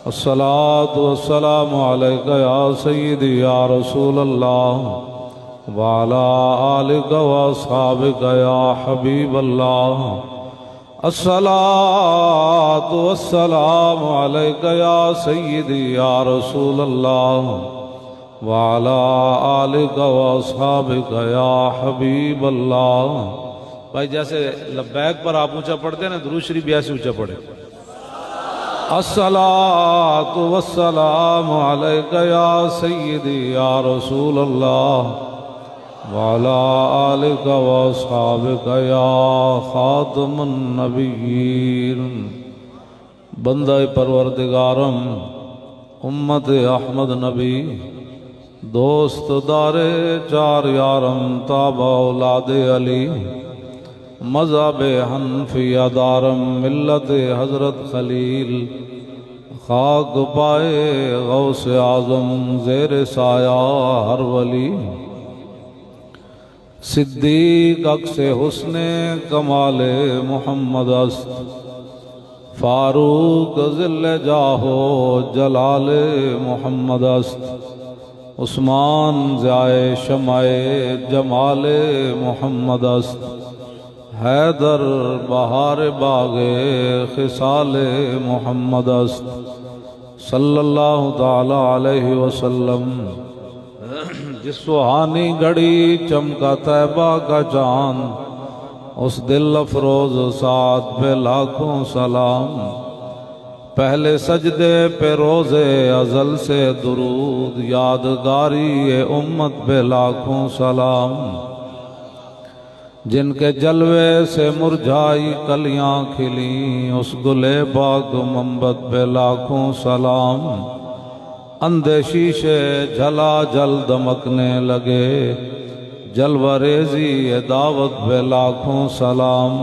الصلاة والسلام عليك يا سيدي يا رسول الله وعلى آلك وأصحابك يا حبيب الله. الصلاة والسلام عليك يا سيدي يا رسول الله وعلى آلك وأصحابك يا حبيب الله. بھائی جیسے لبیک پر آپ اونچا پڑھتے ہیں نا، درود شریف بھی ایسے اونچا پڑھے. الصلاة والسلام عليك يا سيدي يا رسول الله وعلى آلك وأصحابك يا خاتم النبيين. بندہ پروردگارم امت احمد نبی دوست دار چار یارم تابع اولاد علی مذہب حنفیہ دارم ملت حضرت خلیل خاک پائے غوث اعظم زیر سایہ ہر ولی. صدیق عکس حسن کمال محمد است فاروق ذل جاہو جلال محمد است. عثمان ضیائے شمع جمال محمد است. حیدر بہار باغ خصال محمد است. صلی اللہ تعالی علیہ وسلم. جس سہانی گھڑی چمکا طیبہ کا چاند اس دل افروز ساتھ پہ لاکھوں سلام. پہلے سجدے پہ روز ازل سے درود یادگاری امت پہ لاکھوں سلام. جن کے جلوے سے مرجھائی کلیاں کھلیں اس گلے پاک منبت پہ لاکھوں سلام. اندھے شیشے جھلا جل دمکنے لگے جلوہ ریزی دعوت پہ لاکھوں سلام.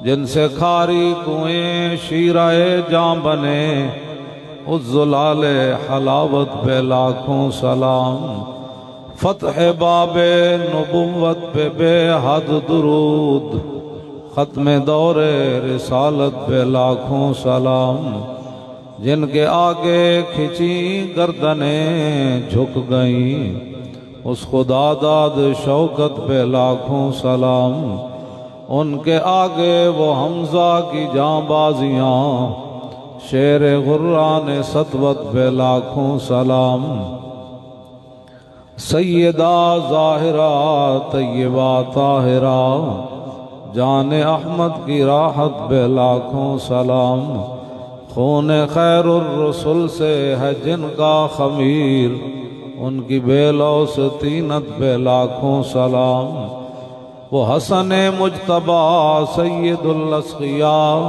جن سے کھاری کنویں شیرہ جاں بنے اس زلال حلاوت پہ لاکھوں سلام. فتح باب نبوت پہ بے حد درود ختم دور رسالت پہ لاکھوں سلام. جن کے آگے کھچی گردنیں جھک گئیں اس خدا داد شوکت پہ لاکھوں سلام. ان کے آگے وہ حمزہ کی جاں بازیاں شیر غران سطوت پہ لاکھوں سلام. سیدہ ظاہرہ طیبہ طاہرہ جان احمد کی راحت پہ لاکھوں سلام. خون خیر الرسل سے ہے جن کا خمیر ان کی بے لوث طینت پہ لاکھوں سلام. وہ حسن مجتبی سید الاسقیاء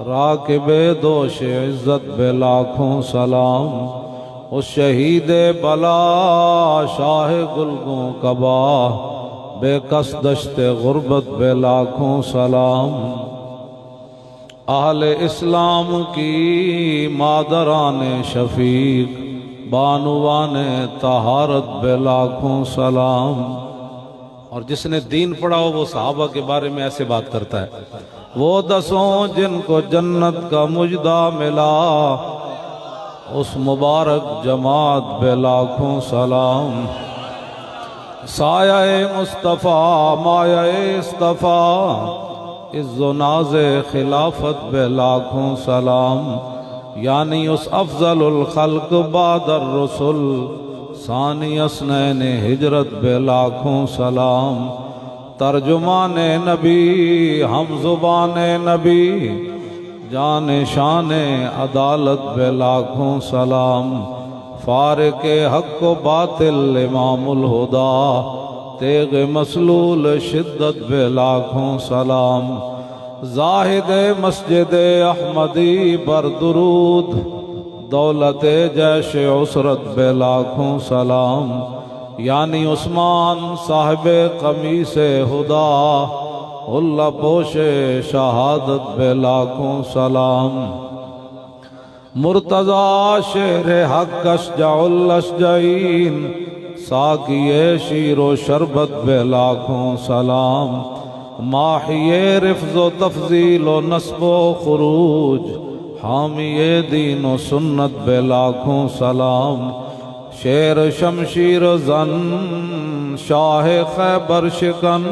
راکب دوش عزت پہ لاکھوں سلام. اس شہید بلا شاہ گلگوں کبا بے کس دشت غربت پہ لاکھوں سلام. اہل اسلام کی مادران شفیق بانوان طہارت پہ لاکھوں سلام. اور جس نے دین پڑھا ہو وہ صحابہ کے بارے میں ایسے بات کرتا ہے. وہ دسوں جن کو جنت کا مجدہ ملا اس مبارک جماعت پہ لاکھوں سلام. سایہ مصطفیٰ مایہ اصطفیٰ عز و ناز خلافت پہ لاکھوں سلام. یعنی اس افضل الخلق بعد الرسل ثانی اثنین ہجرت پہ لاکھوں سلام. ترجمان نبی ہم زبان نبی جان شان عدالت پہ لاکھوں سلام. فارق حق و باطل امام الہدا تیغ مسلول شدت پہ لاکھوں سلام. زاہد مسجد احمدی پر درود دولت جیش عسرت پہ لاکھوں سلام. یعنی عثمان صاحب قمیص ہدا اللہ پوش شہادت پہ لاکھوں سلام. مرتضی شہر حق اشجع الاشجعین ساقی شیر و شربت پہ لاکھوں سلام. ماحی رفض و تفضیل و نصب و خروج حامی دین و سنت بے لاکھوں سلام، شیر شمشیر زن شاہ خیبر شکن،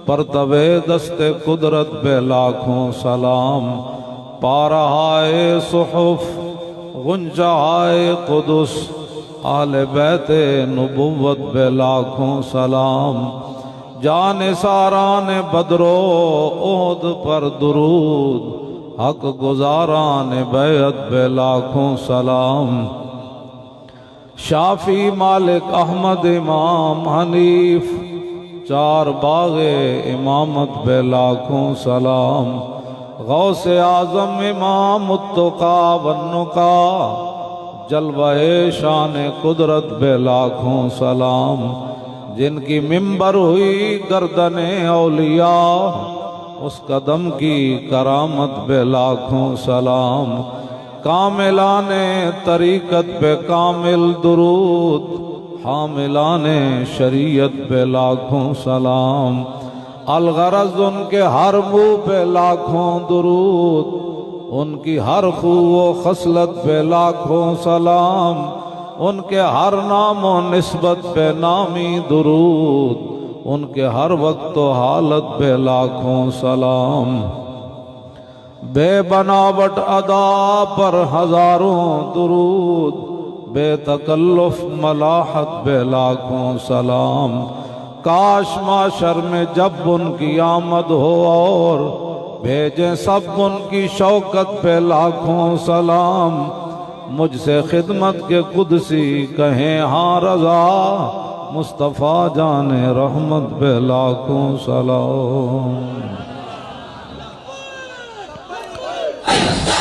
پرتو دست قدرت بے لاکھوں سلام، پارہائے صحف غنچہائے قدس، آل بیت نبوت بے لاکھوں سلام، جان ساران بدر و احد پر درود، حق گزاران بیعت بے لاکھوں سلام، شافی مالک احمد امام حنیف، چار باغ امامت بے لاکھوں سلام، غوث اعظم امام التقا والنقا، جلوہ شان قدرت بے لاکھوں سلام، جن کی منبر ہوئی گردن اولیاء، اس قدم کی کرامت بے لاکھوں سلام، کاملان طریقت پہ کامل درود، حاملان شریعت پہ لاکھوں سلام، الغرض ان کے ہر منہ پہ لاکھوں درود، ان کی ہر خو و خصلت پہ لاکھوں سلام، ان کے ہر نام و نسبت پہ نامی درود، ان کے ہر وقت و حالت پہ لاکھوں سلام، بے بناوٹ ادا پر ہزاروں درود، بے تکلف ملاحت بے لاکھوں سلام، کاش معاشر میں جب ان کی آمد ہو اور بھیجیں سب ان کی شوکت پہ لاکھوں سلام، مجھ سے خدمت کے قدسی کہیں ہاں رضا، مصطفیٰ جان رحمت پہ لاکھوں سلام۔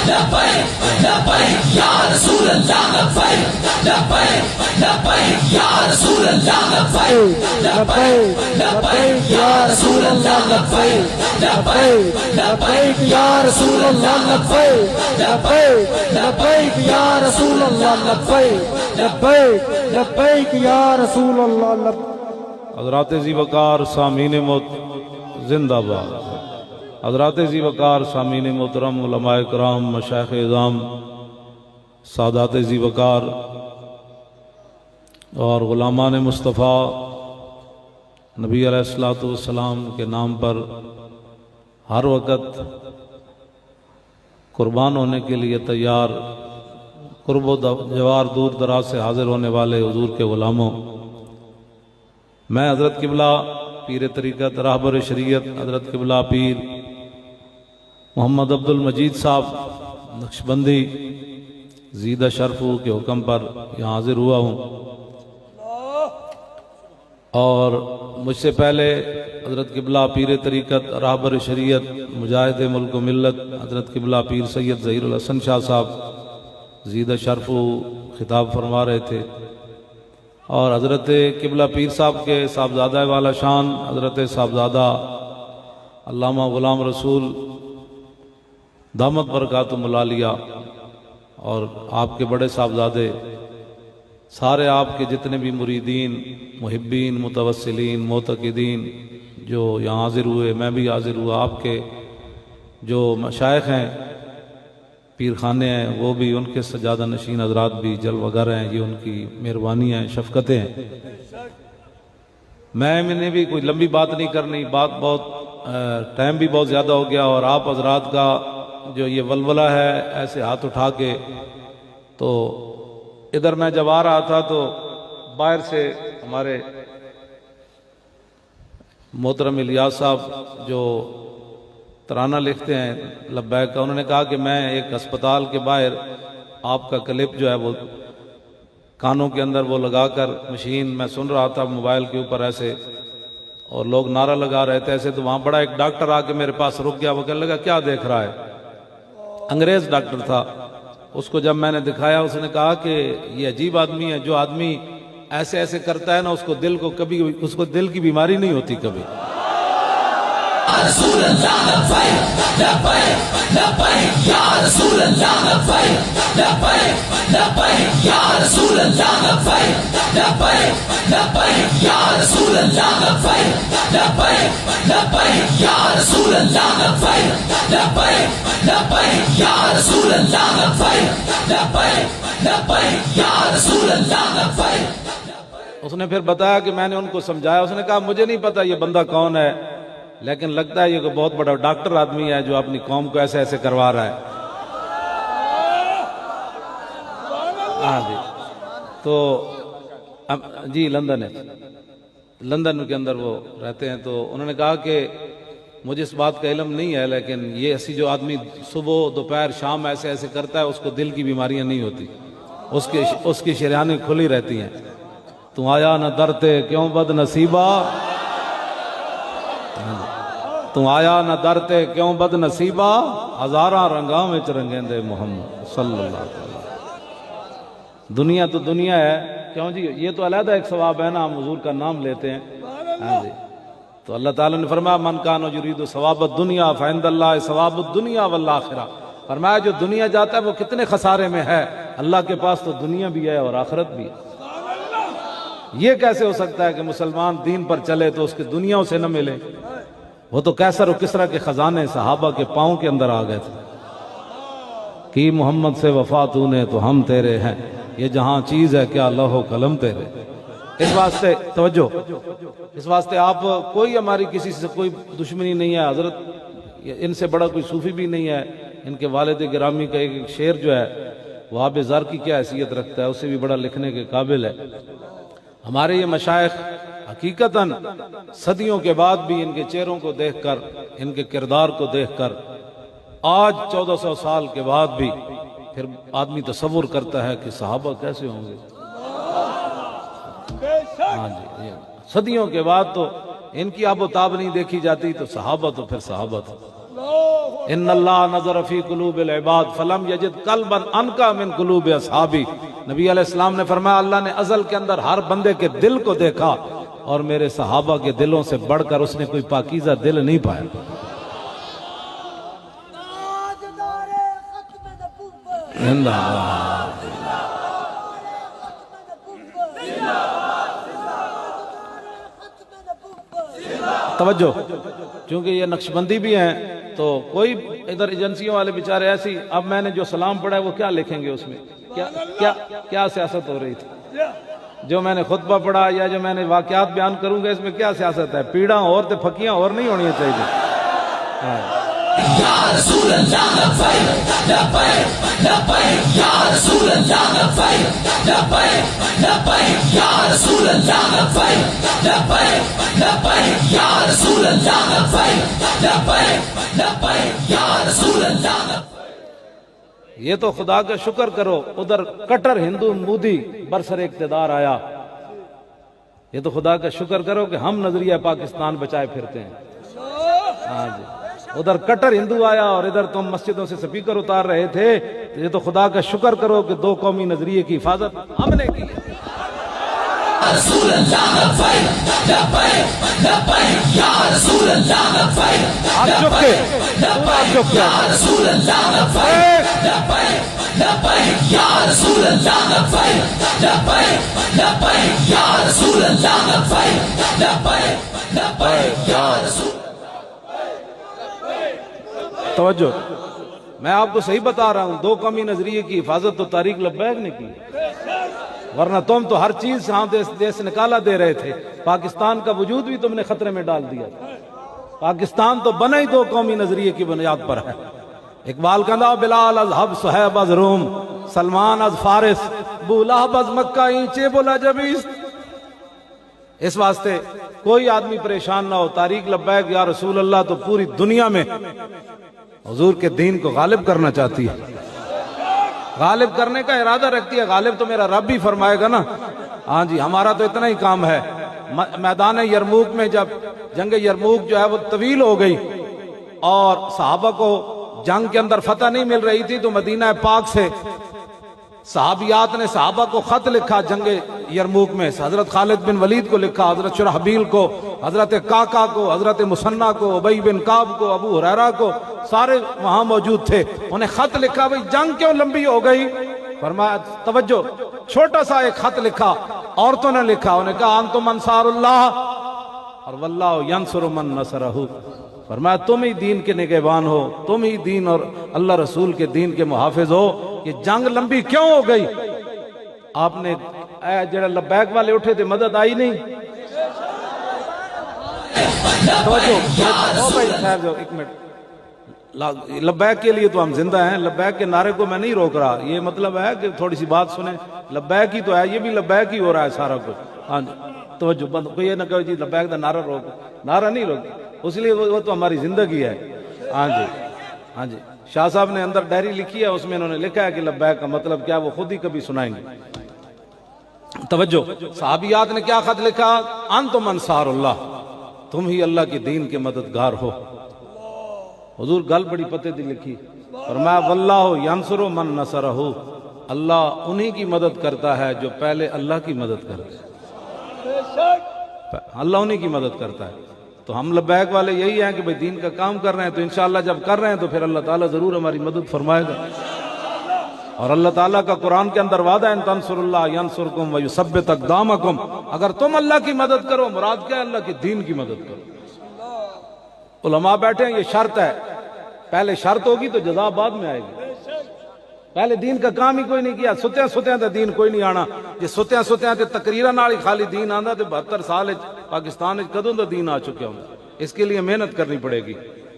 لبیک لبیک یا رسول اللہ، لبیک لبیک لبیک یا رسول اللہ، لبیک لبیک لبیک یا رسول اللہ، لبیک لبیک لبیک یا رسول اللہ، لبیک لبیک لبیک یا رسول اللہ، لبیک لبیک لبیک یا رسول اللہ۔ حضرات ذی وقار سامعین موت زندہ باد، حضرات ذی وقار سامعین محترم، علماء کرام، مشائخ اعظام، سادات ذی وقار اور غلامان مصطفیٰ، نبی علیہ السلام کے نام پر ہر وقت قربان ہونے کے لیے تیار، قرب و جوار دور دراز سے حاضر ہونے والے حضور کے غلاموں، میں حضرت قبلہ پیر طریقت راہبر شریعت حضرت قبلہ پیر محمد عبد المجید صاحب نقشبندی زیدہ شرفو کے حکم پر یہاں حاضر ہوا ہوں، اور مجھ سے پہلے حضرت قبلہ پیر طریقت راہبر شریعت مجاہد ملک و ملت حضرت قبلہ پیر سید ظہیر الحسن شاہ صاحب زیدہ شرفو خطاب فرما رہے تھے، اور حضرت قبلہ پیر صاحب کے صاحبزادہ والا شان حضرت صاحبزادہ علامہ غلام رسول دامت برکاتہم العالیہ اور آپ کے بڑے صاحبزادے سارے آپ کے جتنے بھی مریدین، محبین، متوسلین، معتقدین جو یہاں حاضر ہوئے، میں بھی حاضر ہوا، آپ کے جو مشائخ ہیں، پیر خانے ہیں، وہ بھی، ان کے سجادہ نشین حضرات بھی جلوہ گر ہیں، یہ ان کی مہربانیاں ہیں، شفقتیں ہیں۔ میں نے بھی کوئی لمبی بات نہیں کرنی، بات بہت ٹائم بھی بہت زیادہ ہو گیا، اور آپ حضرات کا جو یہ ولولہ ہے ایسے ہاتھ اٹھا کے، تو ادھر میں جب آ رہا تھا تو باہر سے ہمارے محترم الیاس صاحب جو ترانہ لکھتے ہیں لبیک کا، انہوں نے کہا کہ میں ایک ہسپتال کے باہر آپ کا کلپ جو ہے وہ کانوں کے اندر وہ لگا کر مشین میں سن رہا تھا موبائل کے اوپر ایسے، اور لوگ نعرہ لگا رہے تھے ایسے، تو وہاں بڑا ایک ڈاکٹر آ کے میرے پاس رک گیا، وہ کہنے لگا کیا دیکھ رہا ہے؟ انگریز ڈاکٹر تھا، اس کو جب میں نے دکھایا اس نے کہا کہ یہ عجیب آدمی ہے، جو آدمی ایسے ایسے کرتا ہے نا، اس کو دل کی بیماری نہیں ہوتی کبھی۔ رسول اللہ لبیک لبیک لبیک یا رسول اللہ لبیک لبیک لبیک یا رسول اللہ لبیک لبیک لبیک یا رسول اللہ لبیک لبیک لبیک یا رسول اللہ لبیک لبیک لبیک یا رسول اللہ لبیک لبیک لبیک یا رسول اللہ لبیک. اس نے پھر بتایا کہ میں نے ان کو سمجھایا. اس نے کہا مجھے نہیں پتا یہ بندہ کون ہے، لیکن لگتا ہے یہ کوئی بہت بڑا ڈاکٹر آدمی ہے جو اپنی قوم کو ایسے ایسے کروا رہا ہے. ہاں جی. تو جی لندن ہے، لندن کے اندر وہ رہتے ہیں. تو انہوں نے کہا کہ مجھے اس بات کا علم نہیں ہے، لیکن یہ ایسی جو آدمی صبح دوپہر شام ایسے ایسے کرتا ہے اس کو دل کی بیماریاں نہیں ہوتی، اس کی شریانیں کھلی رہتی ہیں. تو آیا نہ درتے کیوں بد نصیبہ، تو آیا نہ درتے کیوں بد نصیبہ، ہزاراں رنگاں وچ رنگیندے محمد صلی اللہ علیہ وسلم. دنیا تو دنیا ہے، کیوں جی یہ تو علیحدہ ایک ثواب ہے نا، ہم حضور کا نام لیتے ہیں. ہاں جی. تو اللہ تعالیٰ نے فرمایا من کان یرید ثواب الدنیا فعند اللہ ثواب الدنیا والآخرہ. فرمایا جو دنیا جاتا ہے وہ کتنے خسارے میں ہے، اللہ کے پاس تو دنیا بھی ہے اور آخرت بھی ہے. یہ کیسے ہو سکتا ہے کہ مسلمان دین پر چلے تو اس کے دنیا سے نہ ملے؟ وہ تو کیسر و کسرا کے خزانے صحابہ کے پاؤں کے اندر آ گئے تھے. کی محمد سے وفا تو نے تو ہم تیرے ہیں، یہ جہاں چیز ہے کیا لوح و قلم تیرے. اس واسطے توجہ، اس واسطے آپ کوئی ہماری کسی سے کوئی دشمنی نہیں ہے. حضرت ان سے بڑا کوئی صوفی بھی نہیں ہے. ان کے والد گرامی کا ایک شعر جو ہے وہ آب زر کی کیا حیثیت رکھتا ہے، اسے بھی بڑا لکھنے کے قابل ہے. ہمارے یہ مشائخ حقیقتاً صدیوں کے بعد بھی ان کے چہروں کو دیکھ کر، ان کے کردار کو دیکھ کر، آج 1400 سال کے بعد بھی پھر آدمی تصور کرتا ہے کہ صحابہ کیسے ہوں گے. ہاں جی. صدیوں کے بعد تو ان کی آب و تاب نہیں دیکھی جاتی، تو صحابہ تو پھر صحابہ تھا. ان اللہ نظر فی قلوب العباد فلم یجد قلبا انقی من قلوب اصحابی. نبی علیہ السلام نے فرمایا اللہ نے ازل کے اندر ہر بندے کے دل کو دیکھا اور میرے صحابہ کے دلوں سے بڑھ کر اس نے کوئی پاکیزہ دل نہیں پایا. توجہ، چونکہ یہ نقشبندی بھی ہیں تو کوئی ادھر ایجنسیوں والے بیچارے ایسی، اب میں نے جو سلام پڑھا ہے وہ کیا لکھیں گے اس میں؟ کیا سیاست ہو رہی تھی؟ جو میں نے خطبہ پڑھا یا جو میں نے واقعات بیان کروں گا اس میں کیا سیاست ہے؟ پیڑاں اور تے پھکیاں اور نہیں ہونی چاہیے. یا رسول اللہ لبیک لبیک لبیک یا رسول اللہ لبیک لبیک لبیک یا رسول اللہ لبیک لبیک لبیک یا رسول اللہ لبیک لبیک لبیک یا رسول اللہ لبیک. یہ تو خدا کا شکر کرو ادھر کٹر ہندو مودی برسر اقتدار آیا. یہ تو خدا کا شکر کرو کہ ہم نظریہ پاکستان بچائے پھرتے ہیں. ہاں جی. ادھر کٹر ہندو آیا اور ادھر تم مسجدوں سے سپیکر اتار رہے تھے. یہ تو خدا کا شکر کرو کہ دو قومی نظریے کی حفاظت ہم نے کی. رسول اللہ لبیک لبیک لبیک یا رسول اللہ لبیک لبیک لبیک یا رسول اللہ لبیک لبیک لبیک یا رسول اللہ لبیک لبیک لبیک یا رسول اللہ لبیک لبیک لبیک یا رسول. توجہ، میں آپ کو صحیح بتا رہا ہوں، دو قومی نظریے کی حفاظت تو طارق لبیک نے کی، ورنہ تم تو ہر چیز سے دیس نکالا دے رہے تھے. پاکستان کا وجود بھی تم نے خطرے میں ڈال دیا. پاکستان تو بنا ہی دو قومی نظریے کی بنیاد پر ہے. اقبال کہندا بلال از حب صہیب از روم سلمان از فارس بو لہب از مکہ اینچے بولا جبیس. اس واسطے کوئی آدمی پریشان نہ ہو. طارق لبیک یا رسول اللہ تو پوری دنیا میں حضور کے دین کو غالب کرنا چاہتی ہے، غالب کرنے کا ارادہ رکھتی ہے. غالب تو میرا رب ہی فرمائے گا نا. ہاں جی. ہمارا تو اتنا ہی کام ہے. میدان یرموک میں جب جنگ یرموک جو ہے وہ طویل ہو گئی اور صحابہ کو جنگ کے اندر فتح نہیں مل رہی تھی، تو مدینہ پاک سے صحابیات نے صحابہ کو خط لکھا جنگ یرموک میں. حضرت خالد بن ولید کو لکھا، حضرت شرحبیل کو، حضرت کاکا کو، حضرت مسنہ کو، ابی بن کعب کو، ابو ہریرہ کو، سارے وہاں موجود تھے. انہیں خط لکھا بھئی جنگ کیوں لمبی ہو گئی؟ فرمایا توجہ، چھوٹا سا ایک خط لکھا، عورتوں نے لکھا، انہیں کہا انتم انصار اللہ اور واللہ ینصر من نصرہ. فرمایا تم ہی دین کے نگہبان ہو، تم ہی دین اور اللہ رسول کے دین کے محافظ ہو. یہ جنگ لمبی کیوں ہو گئی؟ آپ نے جڑا لبیک والے اٹھے تھے مدد آئی نہیں؟ توجہ بھائی خیر جو ایک منٹ، لبیک کے لیے تو ہم زندہ ہیں، لبیک کے نعرے کو میں نہیں روک رہا، یہ مطلب ہے کہ تھوڑی سی بات سنیں. لبیک ہی تو ہے، یہ بھی لبیک ہی ہو رہا ہے سارا کچھ. ہاں جی توجہ بند، کوئی یہ نہ کہو جی لبیک دا نعرہ روک، نعرہ نہیں روک، اس لیے وہ تو ہماری زندگی ہے. ہاں جی ہاں جی شاہ صاحب نے اندر ڈائری لکھی ہے، اس میں انہوں نے لکھا ہے کہ لبیک کا مطلب کیا، وہ خود ہی کبھی سنائیں گے. توجہ، صحابیات نے کیا خط لکھا؟ انتم انصار اللہ، تم ہی اللہ کے دین کے مددگار ہو. حضور گل بڑی پتے دی لکھی، فرمایا واللہ ینصر من نصرہ، اللہ انہی کی مدد کرتا ہے جو پہلے اللہ کی مدد کرتے ہیں. اللہ انہی کی مدد کرتا ہے. تو ہم لبیک والے یہی ہیں کہ بھئی دین کا کام کر رہے ہیں، تو انشاءاللہ جب کر رہے ہیں تو پھر اللہ تعالیٰ ضرور ہماری مدد فرمائے گا. اور اللہ تعالیٰ کا قرآن کے اندر وعدہ ہے ان تنصر اللہ ینصرکم ویثبت اقدامکم، اگر تم اللہ کی مدد کرو، مراد کیا ہے؟ اللہ کے دین کی مدد کرو. علماء بیٹھے ہیں، یہ شرط ہے، پہلے شرط ہوگی تو جزا بعد میں آئے گی. پہلے دین کا کام ہی کوئی نہیں کیا، ستیاں ستیاں تے دین کوئی نہیں آنا. جی ستیاں ستیاں تے تقریرہ نال ہی خالی دین آندا تے 72 سال پاکستان وچ کدوں دا دین آ چکے ہوں. اس کے لیے محنت کرنی پڑے گی.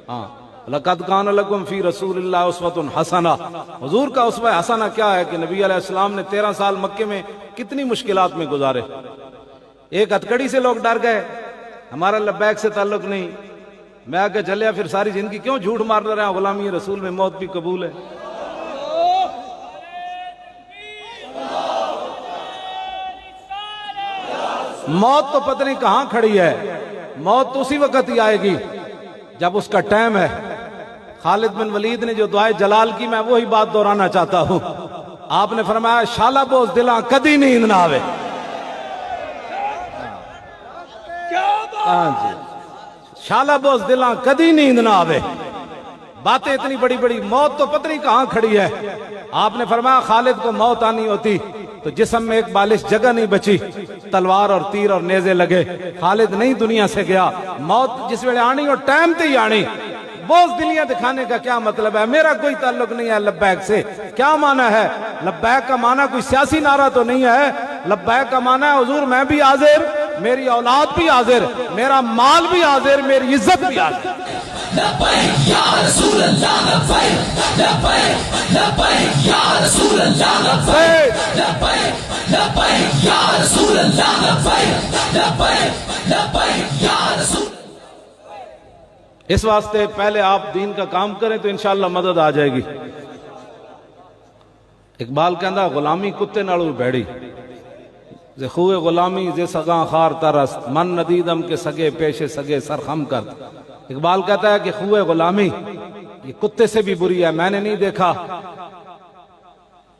ہاں لقد کان لکم فی رسول اللہ اسوۃ حسنہ، حضور کا اسوہ حسنہ کیا ہے کہ نبی علیہ السلام نے 13 سال مکے میں کتنی مشکلات میں گزارے. ایک ہتکڑی سے لوگ ڈر گئے، ہمارا لبیک سے تعلق نہیں، میں آگے چلیا پھر ساری زندگی کیوں جھوٹ مار رہے ہیں، غلامی رسول میں موت بھی قبول ہے. موت تو پتہ نہیں کہاں کھڑی ہے، موت تو اسی وقت ہی آئے گی جب اس کا ٹائم ہے. خالد بن ولید نے جو دعائے جلال کی، میں وہی بات دہرانا چاہتا ہوں. آپ نے فرمایا شالا بوز دلاں کدی نیند نہ آوے. ہاں جی شالا بوز دلاں کدی نیند نہ آوے. باتیں اتنی بڑی بڑی، موت تو پتہ نہیں کہاں کھڑی ہے. آپ نے فرمایا خالد کو موت آنی ہوتی تو جسم میں ایک بالش جگہ نہیں بچی، تلوار اور تیر اور نیزے لگے، خالد نہیں دنیا سے گیا. موت جس ویلے آنی اور ٹائم تے ہی آنی. بوز دلیاں دکھانے کا کیا مطلب ہے؟ میرا کوئی تعلق نہیں ہے لبیک سے. کیا معنی ہے لبیک کا؟ معنی کوئی سیاسی نعرہ تو نہیں ہے. لبیک کا معنی ہے حضور میں بھی حاضر، میری اولاد بھی حاضر، میرا مال بھی حاضر، میری عزت بھی حاضر. لبیک یا رسول اللہ لبیک، لبیک لبیک یا رسول اللہ لبیک، لبیک لبیک یا رسول اللہ لبیک، لبیک لبیک یا رسول. اس واسطے پہلے آپ دین کا کام کریں تو انشاءاللہ مدد آ جائے گی. اقبال کہندا غلامی کتے نالوں بیڑی، زے خوے غلامی زے سگاں خار ترست، من ندیدم کے سگے پیشے سگے سرخم کر. اقبال کہتا ہے کہ خوے غلامی یہ کتے سے بھی بری ہے. میں نے نہیں دیکھا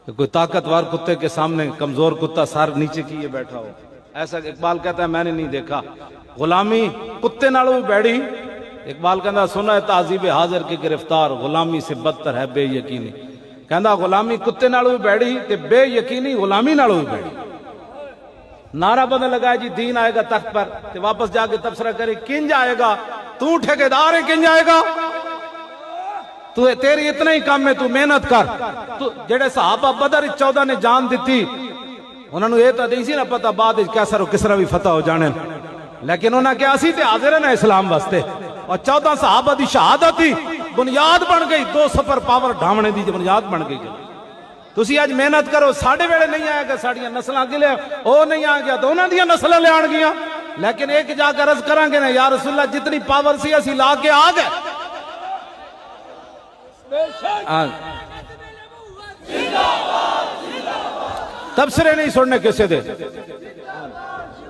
کہ کوئی طاقتور کتے کے سامنے کمزور کتا سر نیچے کیے بیٹھا ہو. ایسا اقبال کہتا ہے میں نے نہیں دیکھا. غلامی کتے نالوں بھی بیڑی. اقبال کہتا سنا ہے تعذیب حاضر کی گرفتار، غلامی سے بدتر ہے بے یقینی. کہتا غلامی کتے نالوں بھی بیڑی تے بے یقینی غلامی نالوں بھی بیڑی. نعرہ بدل لگائے جی دین آئے گا تخت پر، تے واپس جا کے تبصرہ کرے کنج آئے گا؟ تو ٹھیکیدار ہے، کنج آئے گا؟ تو تیری اتنا ہی کام ہے، تو محنت کر. تو جڑے صحابہ بدر 14 نے جان دیتی، انہوں نے یہ تو نہیں سی نہ پتا بعد کیسر و کسرا بھی فتح ہو جانے، لیکن انہوں نے کیا سی تے حاضر ہے نا اسلام واسطے. اور 14 صحابہ دی شہادت تھی بنیاد بن گئی، 2 سپر پاور ڈھاونے دی بنیاد بن گئی. تسی آج محنت کرو، ساڑھے ویلے نہیں آئے گا ساڑھیاں نسلیں کے لئے او نہیں آ گیا تو انہوں نے نسلیں لے آن گیا. لیکن ایک جا کر عرض کریں گے نا یا رسول اللہ جتنی پاور سی اسی لا کے آ گئے. تبصرے نہیں سننے کسے دے.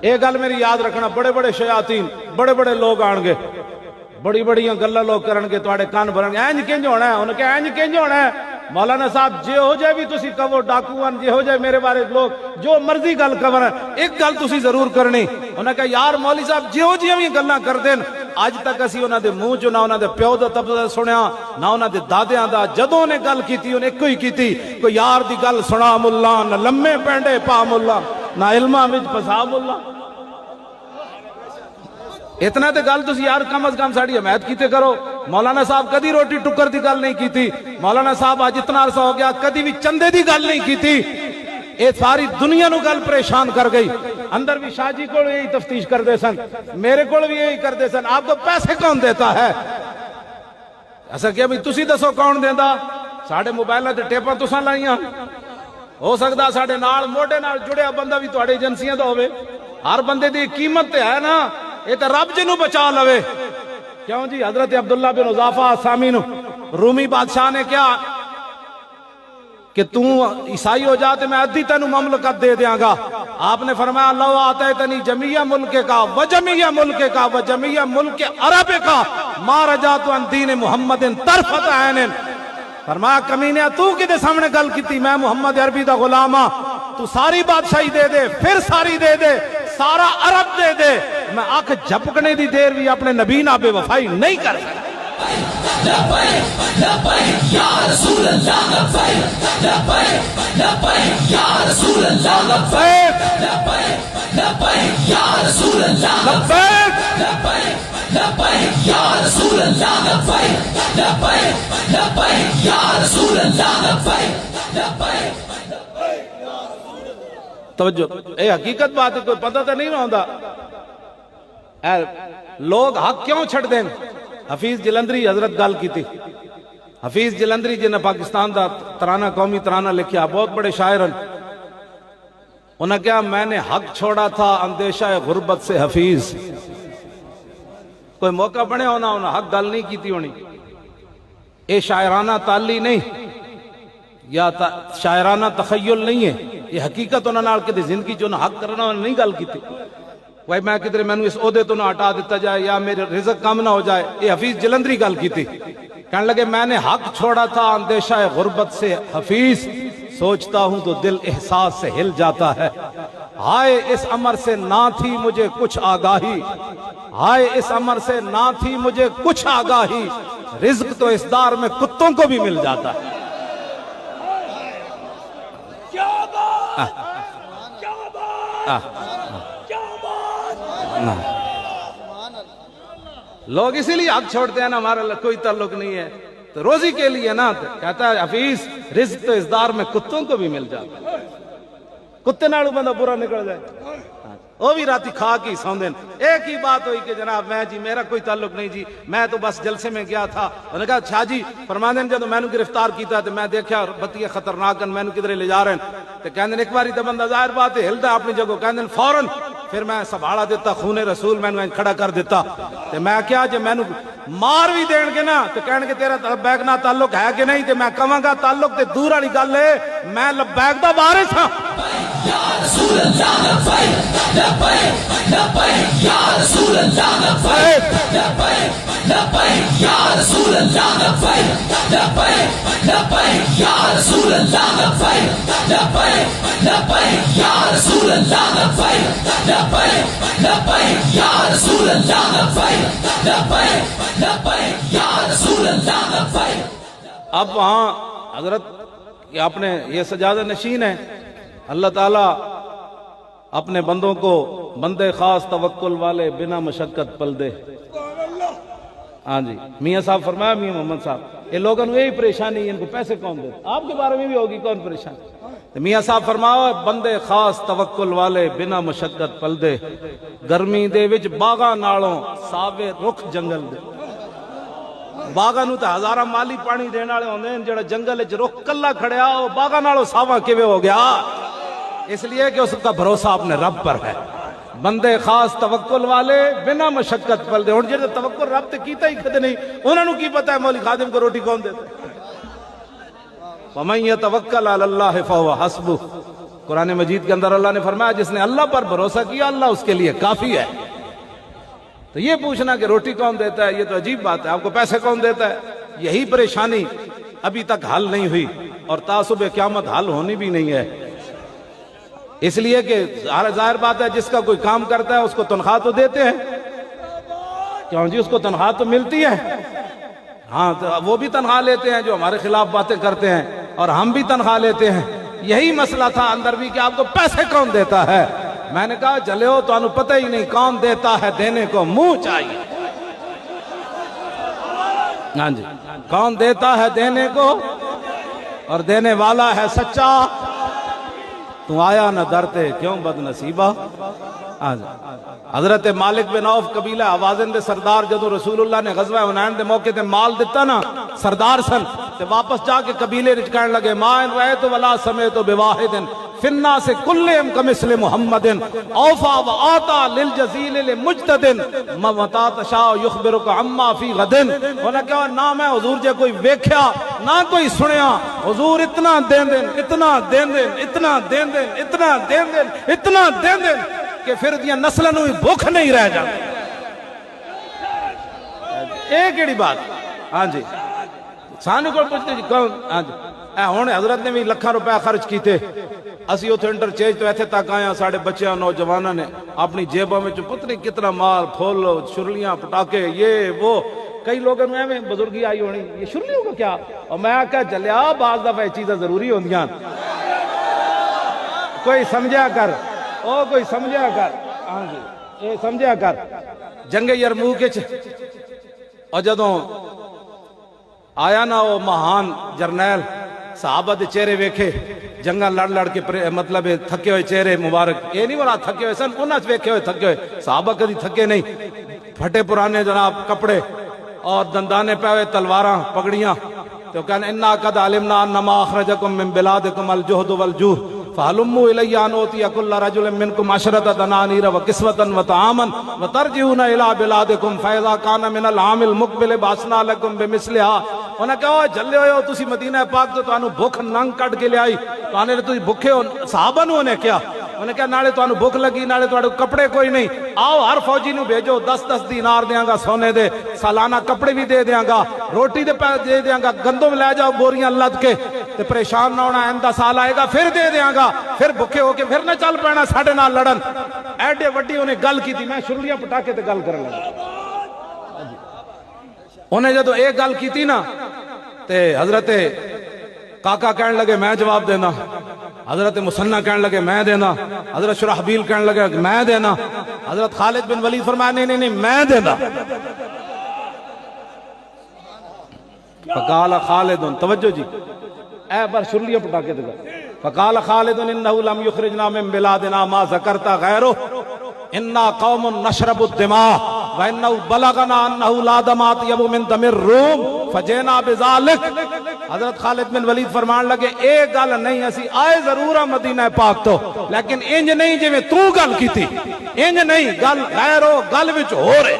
ایک گل میری یاد رکھنا، بڑے بڑے شیاطین بڑے بڑے لوگ آن گے، بڑی بڑی گلاں لوگ کرن گے، تواڈے کان بھرن گے اینج کنج ہونا ہے. انہوں نے کہا اینج کنج ہونا ہے. مولانا صاحب جے ہو جائے بھی تسی کہو ڈاکوان جے ہو جائے میرے بارے لوگ جو مرضی گل کرن ایک گل تسی ضرور کرنی انہاں کہا یار مولوی صاحب جے ہو جی ہمیں گلاں کر دین اج تک اسی انہاں دے منہ چوں نہ انہاں دے پیو دا تبصرہ سنیا نہ انہاں دے دادیاں دا جدوں نے گل کیتی انہیں ایک ہی کیتی کوئی یار دی گل سنا ملا نہ لمے پینڈے پا ملا نہ علماں وچ پھسا ملا اتنا تے گل تسی یار کم از کم ساڑی حمایت کیتے کرو مولانا صاحب کدی روٹی ٹکر دی گل نہیں کیتی مولانا صاحب آج اتنا عرصہ ہو گیا کدی بھی چندے دی گل نہیں کیتی اے ساری دنیا نو گل پریشان کر گئی اندر بھی شاہ جی کو یہی تفتیش کر دے سن میرے کو بھی یہی کر دے سن آپ کو پیسے کون دیتا ہے ایسا کیا بھی تسی دسو کون دیندہ ساڑھے موبائل تے ٹیپاں تساں لائیاں ہو سکتا ساڑھے نال موڈے نال جڑیا بندہ بھی تواڈے ایجنسیاں دا ہوئے ہر بندے دی قیمت تے ہے نا یہ تو رب جنوں بچا لوے کیوں جی حضرت عبداللہ بن حذافہ سامین رومی بادشاہ نے کیا کہ تو عیسائی ہو جاتے میں ادھی تینوں مملکت دے دیاں گا آپ نے فرمایا لو آتیتنی جمیع ملک کا وجمیع ملک کا وجمیع ملک عرب کا ما رجعت عن دین محمد طرفت عین فرمایا کمینہ تو کدے سامنے گل کیتی میں محمد عربی دا غلام ہاں تو ساری بادشاہی دے دے پھر ساری دے دے سارا عرب دے دے میں آنکھ جھپکنے دی دیر بھی اپنے نبی نہ بے وفائی نہیں کر سکتا لبیک لبیک یا رسول اللہ لبیک لبیک لبیک یا رسول اللہ لبیک لبیک لبیک یا رسول اللہ لبیک لبیک لبیک یا رسول اللہ لبیک لبیک لبیک یا رسول اللہ لبیک لبیک توجہ اے حقیقت بات ہے کوئی پتہ تو نہیں رہا اے لوگ حق کیوں چھڑ دیں حفیظ جلندری حضرت گال کی تھی حفیظ جلندری جنہیں پاکستان دا ترانہ قومی ترانہ لکھیا بہت بڑے شاعرن انہوں نے کہا میں نے حق چھوڑا تھا اندیشہ غربت سے حفیظ کوئی موقع بنے ہونا انہوں نے حق گال نہیں کی تھی ہونی اے شاعرانہ تعلی نہیں یا شاعرانہ تخیل نہیں ہے یہ حقیقت انہوں نے کدھے زندگی جو نہ حق کرنا انہوں نے نہیں گل کی تھی وہی میں کدھر میں اس عہدے تو نہ ہٹا دیتا جائے یا میرے رزق کم نہ ہو جائے یہ حفیظ جلندری گل کی تھی کہنے لگے میں نے حق چھوڑا تھا اندیشہ غربت سے حفیظ سوچتا ہوں تو دل احساس سے ہل جاتا ہے ہائے اس امر سے نہ تھی مجھے کچھ آگاہی ہائے اس امر سے نہ تھی مجھے کچھ آگاہی رزق تو اس دار میں کتوں کو بھی مل جاتا ہے لوگ اسی لیے حق چھوڑتے ہیں نا ہمارا کوئی تعلق نہیں ہے تو روزی کے لیے نا کہتا ہے حفیظ رزق تو اس دار میں کتوں کو بھی مل جاتا ہے کتے نالو بندہ برا نکل جائے وہ بھی راتی کھا کی سوندن ایک ہی بات ہوئی کہ جناب میں جی میرا کوئی تعلق نہیں جی میں تو بس جلسے میں گیا تھا انہوں نے کہا شاہ جی فرماندن جب میں نے گرفتار کیتا تو میں دیکھا بطیہ خطرناکن میں نے کدھرے لے جا رہے ہیں تو کہندن ایک باری تو بندہ ظاہر بات ہے ہلتا اپنی جگہ کہندن فوراً پھر میں سنبھالا دیتا خون رسول میں نے کھڑا کر دیتا تو میں کیا جب میں نے مار بھی دین کے نا تو کہنے کہ تیرا لبیک نہ تعلق ہے کہ نہیں تو میں کہاں گا تعلق تے دور والی گل ہے میں لبیک دا وارث ہاں یا رسول اللہ لبیک لبیک لبیک یا رسول اللہ لبیک لبیک لبیک یا رسول اللہ لبیک لبیک لبیک یا رسول اللہ لبیک لبیک لبیک یا رسول اللہ لبیک لبیک لبیک یا رسول اللہ لبیک لبیک لبیک یا رسول اللہ لبیک اب وہاں حضرت کہ آپ نے یہ سجادہ نشین ہے اللہ تعالیٰ اپنے بندوں کو بندے خاص توکل والے بنا مشقت پل دے ہاں جی میاں صاحب فرمایا میاں محمد صاحب یہ لوگوں نے یہی پریشانی ہے ان کو پیسے کون دے آپ کے بارے میں بھی ہوگی کون پریشانی میاں صاحب فرمایا بندے خاص توکل والے بنا مشقت پل دے گرمی دے وچ باغاں نالوں ساوے رخ جنگل دے باغاں نو تے ہزاراں مالی پانی دینے والے ہوندے ہیں جڑا جنگل وچ رخ کلا کھڑیا او باغاں نالوں ساواں کیویں ہو گیا اس لیے کہ اس کا بھروسہ اپنے رب پر ہے بندے خاص توکل والے بنا مشقت پل دے ہن جڑے توکل رب تے کیتا ہی کدے نہیں انہاں نو کی پتہ ہے مولوی خادم کو روٹی کون دیتا ہے وَمَن يَتَوَكَّلْ عَلَى اللَّهِ فَهُوَ حَسْبُهُ قرآن مجید کے اندر اللہ نے فرمایا جس نے اللہ پر بھروسہ کیا اللہ اس کے لیے کافی ہے تو یہ پوچھنا کہ روٹی کون دیتا ہے یہ تو عجیب بات ہے آپ کو پیسے کون دیتا ہے یہی پریشانی ابھی تک حل نہیں ہوئی اور تعصب قیامت حل ہونی بھی نہیں ہے، اس لیے کہ ظاہر بات ہے جس کا کوئی کام کرتا ہے اس کو تنخواہ تو دیتے ہیں، کیوں جی اس کو تنخواہ تو ملتی ہے، ہاں تو وہ بھی تنخواہ لیتے ہیں جو ہمارے خلاف باتیں کرتے ہیں، اور ہم بھی تنخواہ لیتے ہیں۔ یہی مسئلہ تھا اندر بھی کہ آپ کو پیسے کون دیتا ہے؟ میں نے کہا چلے ہو تو انہوں پتہ ہی نہیں کون دیتا ہے، دینے کو منہ چاہیے۔ ہاں جی، کون دیتا ہے دینے کو، اور دینے والا ہے سچا۔ تو آیا نہ درتے کیوں بد نصیبہ۔ حضرت مالک بن عوف قبیلہ آوازن دے سردار، جدو رسول اللہ نے غزوہ حنین دے موقع تے مال دیتا نا سردار سن، تے واپس جا کے قبیلے رچکان لگے، ما ان رأیت ولا سمیت بواحد فی الناس کلہم کمثل محمد اوفا و آتا للجزیل لمجتد متا تشاء یخبرک عما فی غد۔ انہوں نے کہا نہ میں حضور جے کوئی ویکھیا نہ کوئی سنیا، حضور اتنا دین دین اتنا دین دین اتنا دین دین اتنا دین دین اتنا دین دین کہ پھر دیاں نسلوں بھی بھوک نہیں رہ جاتی۔ ایک ایڑی بات، ہاں جی سانو کو پوچھتے جی کون، ہاں جی اے ہونے حضرت نے بھی لکھاں روپے خرچ کیتے، اسی اتھے انٹرچینج تو ایتھے تک آیا، ساڑھے بچیاں نوجوانوں نے اپنی جیبوں میں پتہ نہیں کتنا مال، پھول، شرلیاں، پٹاکے، یہ وہ، کئی لوگوں میں بزرگی آئی ہونی یہ شرلیوں کا کیا، اور میں کہا چلیا بعض دفعہ یہ چیزیں ضروری ہوندیاں، کوئی سمجھا کر، او کوئی سمجھا کر، ہاں جی یہ سمجھا کر۔ جنگ یرموک اور جدوں آیا نا وہ مہان جرنیل، صحابہ دے چہرے ویکھے جنگاں لڑ لڑ کے مطلب تھکے ہوئے چہرے مبارک، یہ نہیں مراد تھکے ہوئے سن، انہاں سے ویکھے ہوئے تھکے ہوئے، صحابہ کدی تھکے نہیں، پھٹے پرانے جناب کپڑے اور دندانے پہ ہوئے تلواراں پگڑیاں، تو کہنے انا قد علمنا انما اخرجکم من بلادکم الجہد والجوع فَهَلُمُّوا إِلَيَّ أَنْ أُوتِيَ كُلَّ رَجُلٍ مِّنْكُمْ عَشْرَةَ دَنَانِيرَ وَكِسْوَةً وَطَعَامًا وَتَرْجِعُونَ إِلَىٰ بِلَادِكُمْ فَإِذَا كَانَ مِنَ الْعَامِ الْمُقْبِلِ بَعَثْنَا لَكُمْ بِمِثْلِهَا۔ انہوں نے کہا جلے ہوئے ہو تسی مدینہ پاک تو انہوں بھوک ننگ کٹ کے لے آئی، تو انہوں نے تسی بھوکے ہو، صحابہ نے کیا، انہوں نے کہا نالے تو انہوں بھوک لگی، نالے تو کپڑے کوئی نہیں، آؤ ہر فوجی نو بھیجو 10-10 دینار دیاں گا سونے دے، سالانہ کپڑے بھی دے دیاں گا، روٹی دے دیاں گا، گندم لے جاؤ بوریاں لد کے، تے پریشان نہ ہونا، آئندہ سال آئے گا پھر دے دیاں گا، پھر بھوکے ہو کے پھر نہ چل پینا ساڑھے نال لڑن۔ ایڈے وڈی انہیں گل کی تھی، میں شرلیاں پٹاکے تے گل کرنے لگا۔ انہیں جدو ایک گل کی تھی نا تے حضرت کاکا کہنے لگے میں جواب دینا، حضرت مسنہ کہنے لگے میں دینا، حضرت شرحبیل کہنے لگے میں دینا، حضرت خالد بن ولید فرمایا نہیں نہیں میں دینا۔ فقال خالد، توجہ جی اے بار شرلیاں پٹاکے دے گا، فقال خالد انہو لم یخرجنا من بلادنا ما ذکرتا غیرو انا قوم نشرب الدماء وانہو بلغنا انہو لا دمات یبو من دم الروم فجینا بذالک۔ حضرت خالد بن ولید فرمان لگے ایک گل نہیں، اسی آئے ضرور مدینہ پاک تو، لیکن انج نہیں جی میں تو گل کی تھی، انج نہیں، گل غیرو گل وچ ہو رہے،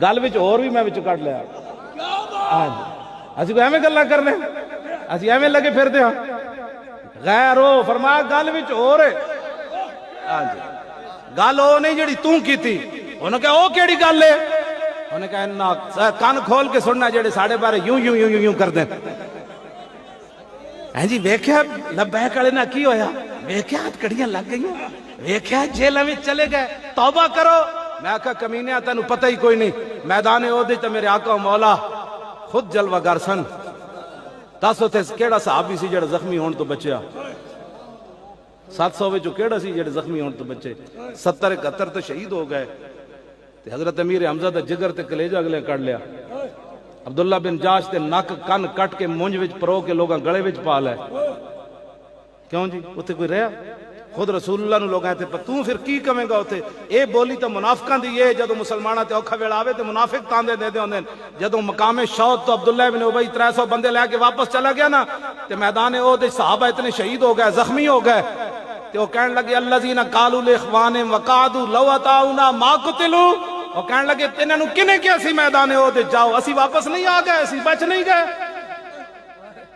گل وچ اور بھی میں وچ کٹ لیا۔ اسی کو ایویں گلاں کرنے، اسی ایویں لگے پھر دیا، غیر ہو فرمایا گل وچ ہو رہے، گل ہو نہیں جڑی توں کی تھی۔ انہوں نے کہا او کیڑی گل ہے؟ انہوں نے کہا کان کھول کے سننا جڑے ساڑھے بارے یوں یوں یوں یوں کر دیں۔ جی ویکھیا لبیک والے نہ کی ہویا، ویکھیا ہاتھ کڑیاں لگ گئیاں، ویکھیا جیل میں چلے گئے، توبہ کرو۔ میں کہا کمینیا تینوں پتہ ہی کوئی نہیں، میدان عہد تے میرے آقا و مولا خود جلوہ گر سن۔ دس ہوتے کیڑا صحابی سی جڑا زخمی ہون تو بچیا، 700 وچوں کیڑا سی جڑے زخمی ہون تو بچے، 70-71 تو شہید ہو گئے، تے حضرت امیر حمزہ دا جگر تے کلیجہ اگلے کر لیا، عبداللہ بن جاش تے نک کن کٹ کے مونج وچ پرو کے لوگاں گڑے وچ پا لے، کیوں جی اتھے کوئی رہا؟ خود رسول اللہ نو لوگ آئے تھے، تو پھر کی کمیں گا ہوتے؟ اے بولی تو منافقاں دی ہے، جدو مسلمانہ تے اوکھا ویڑ آوے تے منافق تاندے دے دے ہوندے، جدو مقام شہود تو عبداللہ بن ابی 300 بندے لے کے واپس چلا گیا نا، تے میدان عہد صحابہ اتنے شہید ہو گئے، زخمی ہو گئے، تے وہ کہنے لگے الذین قالوا لاخوانہم وقعدوا لو اطاعونا ما قتلوا، وہ کہنے لگے انہاں نوں کنے کہ اسی میدان عہد جاؤ، اسی واپس نہیں آ گئے، اسی بچ نہیں گئے۔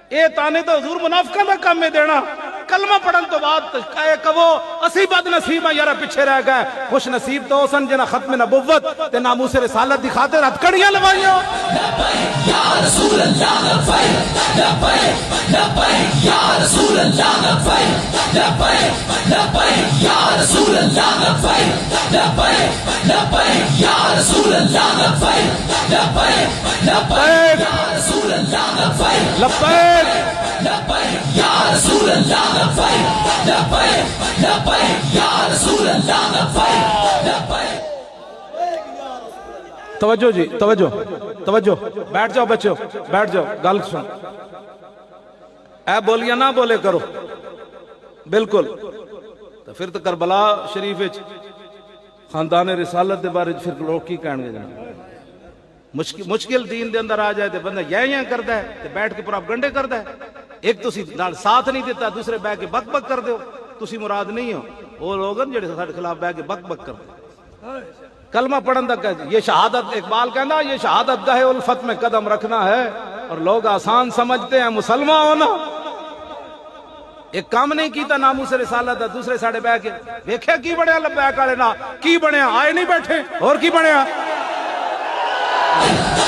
اے تانے تو حضور منافقاں دا کام ہے دینا، کلمہ پڑھن تو بعد کہے کہو اسی بد نصیب ہیں یارا پیچھے رہ گئے، خوش نصیب تو سن جنہ ختم نبوت تے ناموس رسالت دی خاطر ہتھکڑیاں لوائیاں۔ یا رسول اللہ لبیک لبیک لبیک یا رسول اللہ لبیک لبیک لبیک یا رسول اللہ لبیک لبیک لبیک یا رسول اللہ لبیک لبیک لبیک یا رسول اللہ لبیک لبیک لبیک یا رسول اللہ لبیک لبیک لبیک یا رسول اللہ لبیک لبیک۔ توجہ جی، توجہ توجہ، بیٹھ جاؤ بچو، بیٹھ جاؤ، گل سن، اے بولیاں نہ بولے کرو بالکل۔ تو پھر تو کربلا شریف خاندان رسالت دے بارے پھر لوگ کی کہن گے جناب؟ مشکل دین دے اندر آ جائے تے بندہ یہ کردا ہے تے بیٹھ کے پراپگنڈے کردا ہے، ایک تسی نال ساتھ نہیں دیتا، دوسرے بیٹھ کے بک بک کر دیو، تسی مراد نہیں ہو وہ لوگ جڑے ساڈے خلاف بیٹھ کے بک بک کر دے۔ کلمہ پڑھن تک یہ شہادت، اقبال کہنا یہ شہادت گاہ الفت میں قدم رکھنا ہے، اور لوگ آسان سمجھتے ہیں مسلمان ہونا۔ ایک کام نہیں کیتا ناموس رسالت دا، دوسرے ساڑے بیٹھ کے ویکھے کی بنیا لبیک والے نا کی بنیا، آئے نہیں بیٹھے اور کی بنیا۔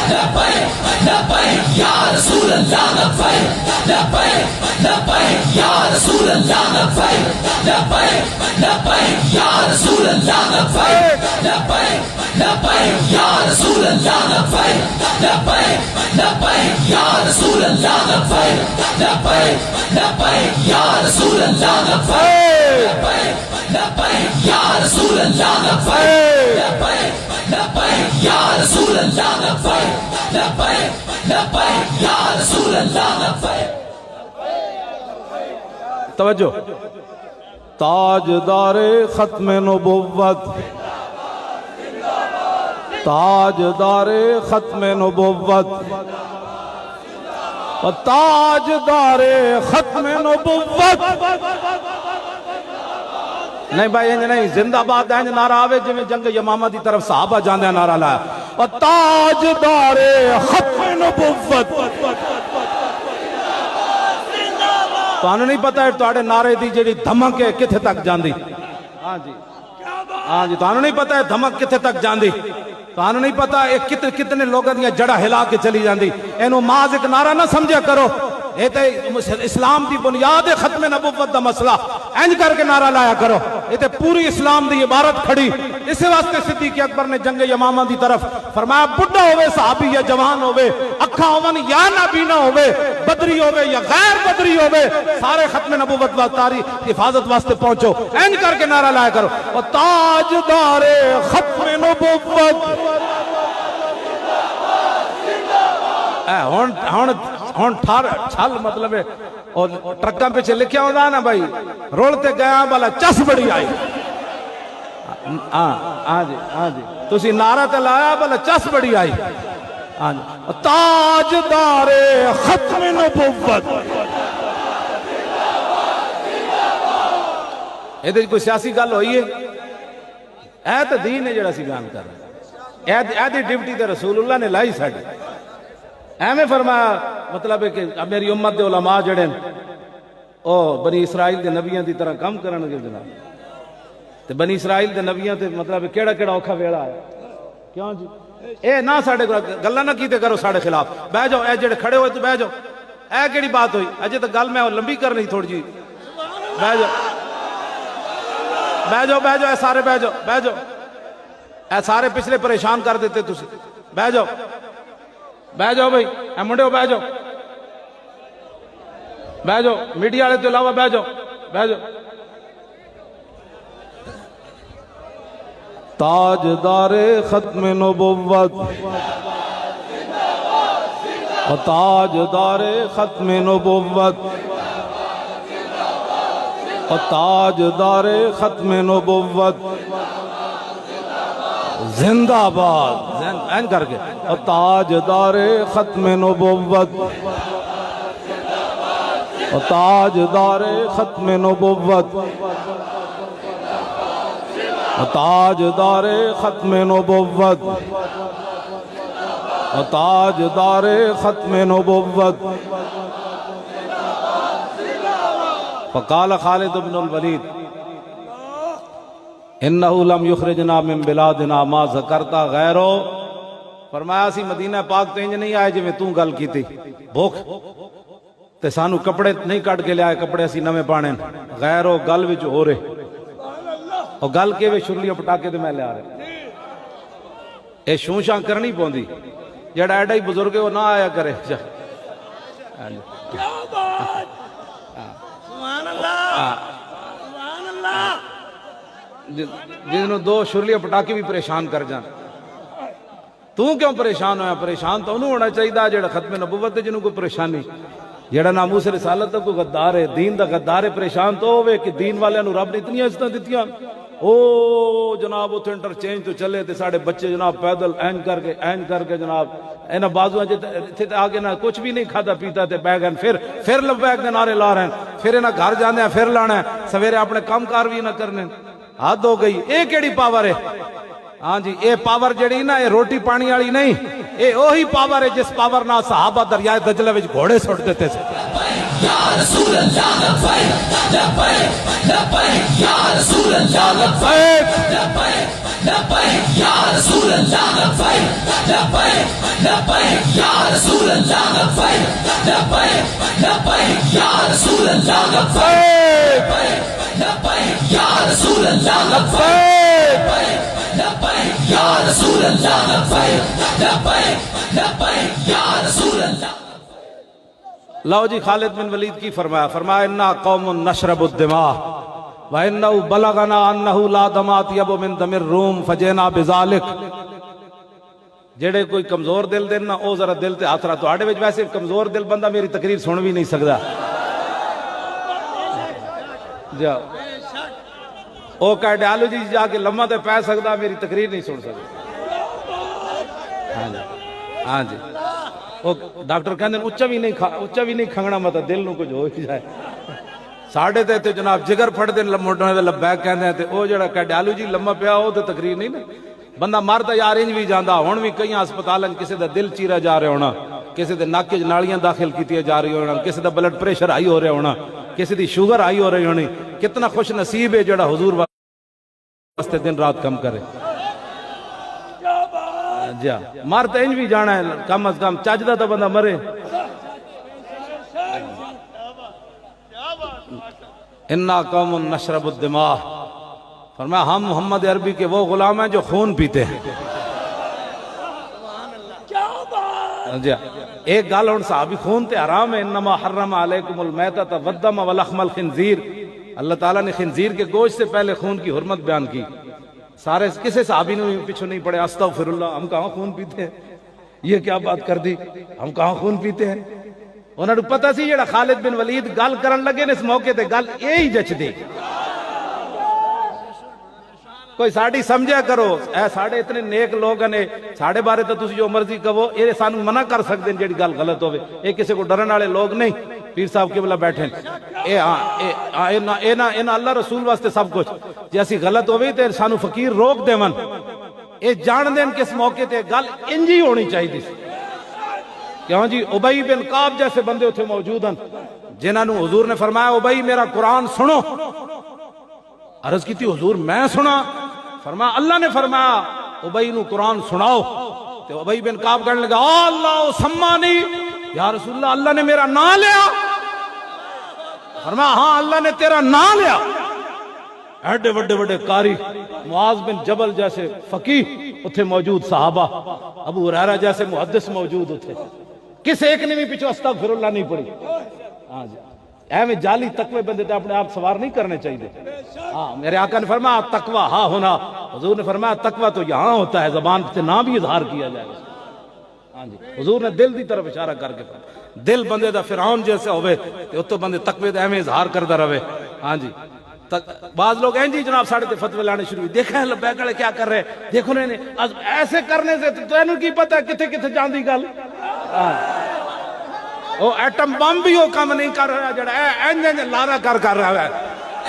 لبیک لبیک یا رسول اللہ لبیک لبیک لبیک یا رسول اللہ لبیک لبیک لبیک یا رسول اللہ لبیک لبیک لبیک یا رسول اللہ لبیک لبیک لبیک یا رسول اللہ لبیک لبیک لبیک یا رسول اللہ لبیک لبیک یا رسول اللہ لبیک لبیک لبیک یا رسول اللہ لبیک لبیک لبیک یا رسول اللہ لبیک۔ توجہ، تاجدار ختم نبوت، تاجدار ختم نبوت، تاجدار ختم نبوت۔ نہیں بھائی انج نہیں، زندہ باد انج نعرہ آوے جی میں جنگ یمامہ دی طرف صحابہ جاندے نعرہ لایا، اور تاجدار ختم نبوت۔ تو انہوں نہیں پتا ہے توڑے نعرے دی جڑی دھمک ہے کتھے تک جاندی۔ ہاں جی تو انہوں نہیں پتا ہے دھمک کتھے تک جاندی، تو انہوں نہیں پتا ہے کتنے لوگوں دیا جڑا ہلا کے چلی جاندی۔ اینو ماز ایک نعرہ نہ سمجھا کرو، یہ تے اسلام دی بنیاد ختم نبوت دا مسئلہ، اینج کر کے نعرہ لایا کرو، یہ تے پوری اسلام دی عبارت کھڑی۔ اس واسطے صدیق اکبر نے جنگ یمامہ دی طرف فرمایا بڑھا ہوئے صحابی یا جوان ہوئے، اکھا ہوون یا نابینا ہوئے، بدری ہوئے یا غیر بدری ہوئے، سارے ختم نبوت و تاریخ حفاظت واسطے پہنچو، اینج کر کے نعرہ لایا کرو، اور تاجدار ختم نبوت۔ ہون چھل مطلب ہے، اور ٹرکاں پیچھے لکھیا ہوتا نا بھائی رولتے گیا بالا چس بڑی آئی۔ ہاں جی تسی نعرہ تے لایا بالا چس بڑی آئی۔ ہاں جی تاجدار ختم نبوت۔ یہ کوئی سیاسی گل ہوئی ہے؟ اے تو دین ہے جڑا سی بیان کر رہے ہیں، اے دی ڈیوٹی تے رسول اللہ نے لائی ساڑی۔ ایمیں فرمایا مطلب ہے کہ میری امت دے علماء جڑے او بنی اسرائیل دے نبیان دی طرح کام کرن گے جناب، تے بنی اسرائیل دے نبیان تے مطلب ہے کیڑا کیڑا اوکھا ویڑا ہے کیوں جی؟ اے نہ ساڑے گلہ نہ کیتے کرو ساڑے خلاف، بہ جاؤ، اے جڑے کھڑے ہوئے تو بہ جاؤ، اے کیڑی بات ہوئی؟ اجے تو گل میں لمبی کرنی تھوڑی جی، بہ جاؤ بہ جاؤ بہ جاؤ، اے سارے بہ جاؤ بہ جاؤ، اے سارے پچھلے پریشان کر دیتے تسی، بہ جاؤ بہ جاؤ بھائی، اے منڈے ہو بہ جاؤ بہ جاؤ، میڈیا والے تو علاوہ بہ جاؤ بہ جاؤ۔ تاجدار ختم نبوت، تاجدار ختم نبوت، تاجدار ختم نبوت زندہ باد، این کر کے، تاجدار ختم نبوت، تاجدار ختم نبوت، تاجدار ختم نبوت، تاجدار ختم نبوت، فقال خالد بن الولید انہو لم یخرجنا من بلادنا ما ذکرتا غیرو، فرمایا سی مدینہ پاک تے انج نہیں آئے جی میں تو گل کی تھی بھوک تے سانو کپڑے نہیں کٹ کے لے آئے، کپڑے اسی نویں پانے غیرو گل وچ ہو رہے اور گل کے وچ شرلیاں پٹاکے تے میں لے آ رہے، اے شوں شاں کرنی پوندی، جڑا ایڈا ہی بزرگ ہے وہ نہ آیا کرے۔ کیا بات، سبحان اللہ سبحان اللہ۔ جنہوں دو شرلیاں پٹاکے بھی پریشان کر جان، تو کیوں پریشان ہویا؟ پریشان تو انہوں ہونا چاہیے جڑا ختم نبوت ہے جنہوں کو پریشانی، جڑا ناموس رسالت ہے کو غدار ہے، دین دا غدار ہے، پریشان تو ہوئے کہ دین والے انہوں رب نے اتنی عزتاں دتیاں، او جناب اتھے انٹرچینج تو چلے تے ساڑھے بچے جناب پیدل این کر کے جناب اینا بازو تھے آگے نہ کچھ بھی نہیں کھاتا پیتا تے بیگ ہیں، پھر لبیک دے نعرے لا رہے ہیں، پھر انہاں گھر جانے ہیں، پھر لانا ہے، سویرے اپنے کام کار بھی نہ کرنے، حد ہو گئی۔ اے کیڑی پاور ہے؟ ہاں جی اے پاور جڑی نا اے روٹی پانی والی نہیں، اے وہی پاور ہے جس پاور نہ صحابہ دریائے دجلہ وچ گھوڑے سٹ دیتے تھے۔ یا رسول اللہ لبیک لبیک لبیک یا رسول اللہ لبیک لبیک لبیک یا رسول اللہ لبیک لبیک لبیک یا رسول اللہ لبیک لبیک لبیک یا رسول اللہ لبیک لبیک یا رسول اللہ لبیک لبیک یا رسول اللہ لبیک لبیک لبیک یا رسول اللہ۔ لو جی خالد بن ولید کی فرمایا انا قوم نشرب الدماء وانه بلغنا انه لا دماء اطيب من دم الروم فجئنا بذلك۔ جڑے کوئی کمزور دل دین نا او ذرا دل تے ہاتھ رکھ، تواڈے وچ ویسے کمزور دل بندہ میری تقریر سن بھی نہیں سکدا، جا او کارڈیالوجی جا کے لمحہ تے پے سکدا، میری تقریر نہیں سن سکدا۔ ہاں جی ہاں جی وہ ڈاکٹر کہندے اچا بھی نہیں کھنگنا، مطلب دل نو کچھ ہو ہی جائے۔ ساڑھے تے جناب جگر پھڑ دے موٹے دے لبیک کہندے ہیں تے او جڑا کارڈیالوجی لمحہ پیا او تے تقریر نہیں نا، بندہ مردا یار انج بھی جاندا، ہن بھی کئی ہسپتالاں کسے دا دل چیرا جا رہا ہونا، کسے دے ناک وچ نالیاں داخل کیتیاں جا رہی ہونا، کسے دا بلڈ پریشر ہائی ہو رہا ہونا، کسے دی شوگر ہائی ہو رہی ہونی۔ کتنا خوش نصیب ہے جڑا حضور واسطے دن رات کم کرے۔ جا مر تو انج بھی جانا ہے، کم از کم چاجدہ تو بندہ مرے۔ انا قوم نشرب الدماء، فرمایا ہم محمد عربی کے وہ غلام ہیں جو خون پیتے ہیں۔ جا ایک گال ہن صحابی خون تے حرام ہے، انما حرم علیکم المیتۃ والدم ولحم الخنزیر، اللہ تعالیٰ نے خنزیر کے گوشت سے پہلے خون کی حرمت بیان کی۔ سارے کسے صحابی نے پیچھے نہیں پڑے استغفر اللہ، ہم کہاں خون پیتے ہیں، یہ کیا بات کر دی، ہم کہاں خون پیتے ہیں۔ انہوں نے پتہ سی جڑا خالد بن ولید گل کرن لگے نے اس موقع تے گل یہی جچ دی، کوئی ساڑی سمجھا کرو، اے ساڑے اتنے نیک لوگ ہیں، ساڑے بارے تو تسی جو مرضی کہو، یہ سانو منع کر سکتے ہیں جڑی گل غلط ہوئے، یہ کسی کو ڈرن والے لوگ نہیں۔ پیر صاحب قبلہ بیٹھے اینا اللہ رسول واسطے سب کچھ، جیسی غلط ہوئی تے سانو فقیر روک دے من، اے جان دین کس موقع تے گل انجی ہونی چاہیے دی کیوں جی۔ ابئی بن کعب جیسے بندے اتھے موجود ہیں جنہاں نو حضور نے فرمایا ابئی میرا قرآن سنو، عرض کی تھی حضور میں سنا، فرمایا اللہ نے فرمایا ابئی نو قرآن سناؤ، تو ابئی بن کعب کہنے لگا اللہ سمانی، یا رسول اللہ اللہ نے میرا نام لیا، فرمایا ہاں اللہ نے تیرا نام لیا۔ ایڈے وڈے قاری معاذ بن جبل جیسے فقیہ اتھے موجود، صحابہ ابو ہریرہ جیسے محدث موجود اتھے، کس ایک نے بھی پیچھو استغفر اللہ نہیں پڑھی۔ ہاں جی اے میں جعلی تقوی بندے تے اپنے آپ سوار نہیں کرنے چاہیے۔ ہاں میرے آقا نے فرمایا تقوی ہاں ہونا، حضور نے فرمایا تقوی تو یہاں ہوتا ہے، زبان سے نہ بھی اظہار کیا جائے۔ ہاں جی حضور نے دل دی طرف اشارہ کر کے دل بندے دا فرعون جیسے ہوئے تو اتو بندے تقوی دے اہمیں اظہار کردہ رہے۔ ہاں جی بعض لوگ ہیں جی جناب ساڑھے تے فتوے لانے شروع ہوئی، دیکھیں لبیک والے کیا کر رہے ہیں، دیکھو نے ایسے کرنے سے تو انہوں کی پتہ ہے کتھے کتھے جاندی گل، وہ ایٹم بم بھی وہ کام نہیں کر رہا جڑا اینج لارا کر رہا ہے،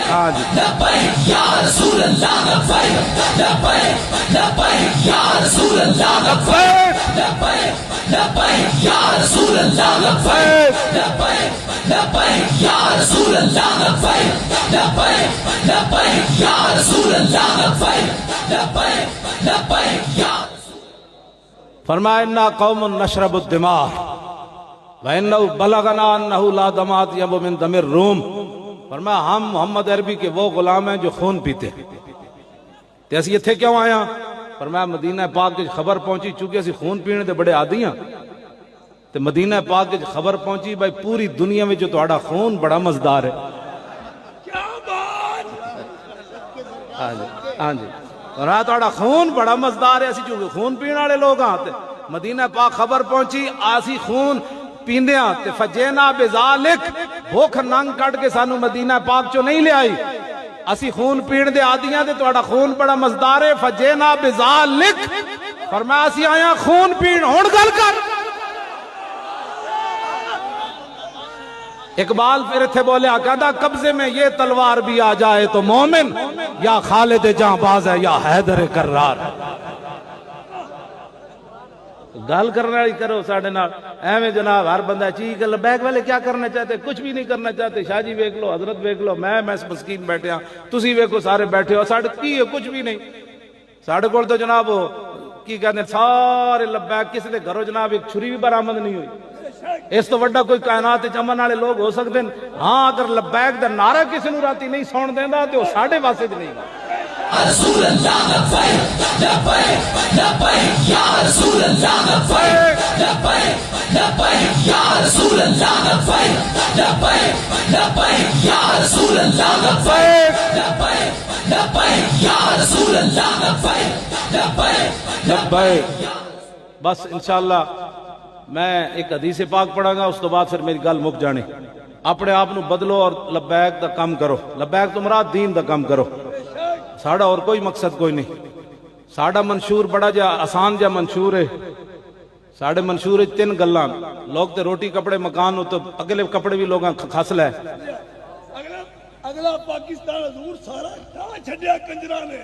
ہاں جی لبیک یا رسول اللہ لبیک لبیک لبیک یا رسول اللہ لبیک لبیک لبیک یا رسول اللہ لبیک لبیک لبیک یا رسول اللہ لبیک لبیک لبیک یا رسول اللہ لبیک لبیک لبیک یا فرمایا انا قوم نشرب الدماء وانه بلغنا انه لا دمات یب من دم الروم فرمایا ہم محمد عربی کے وہ غلام ہیں جو خون پیتے ہیں تے اسی ایتھے کیوں آیا فرمایا مدینہ پاک کی خبر پہنچی چونکہ اسی خون پینے دے بڑے عادی ہیں تے مدینہ پاک کی خبر پہنچی بھائی پوری دنیا میں جو تہاڈا خون بڑا مزدار ہے ہاں جی ہاں جی اور تہاڈا خون بڑا مزدار ہے اسی چونکہ خون پینے والے لوگ ہاں تے مدینہ پاک خبر پہنچی آسی خون پیندیاں تے فجینا بذالک بھوک ننگ کٹ کے سانو مدینہ پاک چو نہیں لے آئی اسی خون پین دے آدیاں تے تہاڈا خون بڑا مزدار ہے فجینا بذالک فرمایا اسی آیا خون پین ہن گل کر اقبال پھر تھے بولے آقادہ قبضے میں یہ تلوار بھی آ جائے تو مومن یا خالد جاں باز ہے یا حیدر کرار گل کرنے والی کرو ساڑھے نال ایویں جناب ہر بندہ چیز لبیک والے کیا کرنا چاہتے کچھ بھی نہیں کرنا چاہتے شاہ جی ویکھ لو حضرت ویکھ لو میں مسکین بیٹھے ہاں تسی ویکھو سارے بیٹھے ہو ساڑھے کی ہے کچھ بھی نہیں ساڑھے کول تو جناب کی کہتے ہیں سارے لبیک کسی دے گھروں جناب ایک چھری بھی برآمد نہیں ہوئی اس تو وڈا کوئی کائنات چمن والے لوگ ہو سکتے ہیں ہاں اگر لبیک دا نعرہ کسی نو راتی نہیں سون دیندا تے او ساڈے واسطے نہیں رسول اللہ لبیک لبیک لبیک یا رسول اللہ لبیک لبیک لبیک یا رسول اللہ لبیک لبیک لبیک یا رسول اللہ لبیک لبیک لبیک یا رسول اللہ لبیک لبیک لبیک بس انشاءاللہ میں ایک حدیث پاک پڑھا گا اس تو بعد پھر میری گل مک جانی اپنے آپ نو بدلو اور لبیک دا کام کرو لبیک تو مراد دین دا کام کرو ساڑھا اور کوئی مقصد کوئی نہیں ساڑھا منشور بڑا جا آسان جا منشور ہے ساڑھے منشور ہے 3 گلان لوگ تے روٹی کپڑے مکان ہو تو اگلے کپڑے بھی لوگاں کھاسل ہے اگلا پاکستان حضور سارا ٹھا چھڈیا کنجراں نے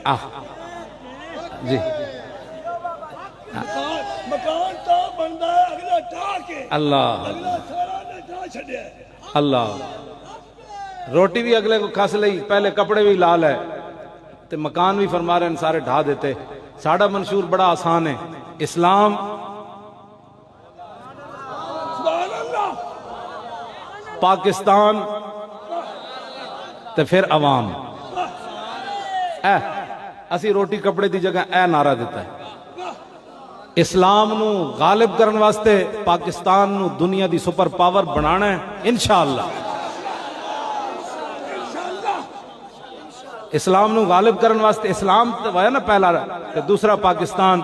جی مکان تا بندا ہے اگلا ٹھا کے اللہ اگلا سارا نے ٹھا چھڈیا اللہ روٹی بھی اگلے کو کھاس لئی پہلے کپڑے بھی لال ہے تے مکان بھی فرما رہے ہیں سارے ڈھا دیتے ساڑھا منشور بڑا آسان ہے اسلام سبحان اللہ پاکستان تے پھر عوام اسی روٹی کپڑے دی جگہ اے نعرہ دیتا ہے اسلام نو غالب کرن واسطے پاکستان نو دنیا دی سپر پاور بنانا ہے انشاءاللہ اسلام نو غالب کرن واسطے اسلام تے نا پہلا تے دوسرا پاکستان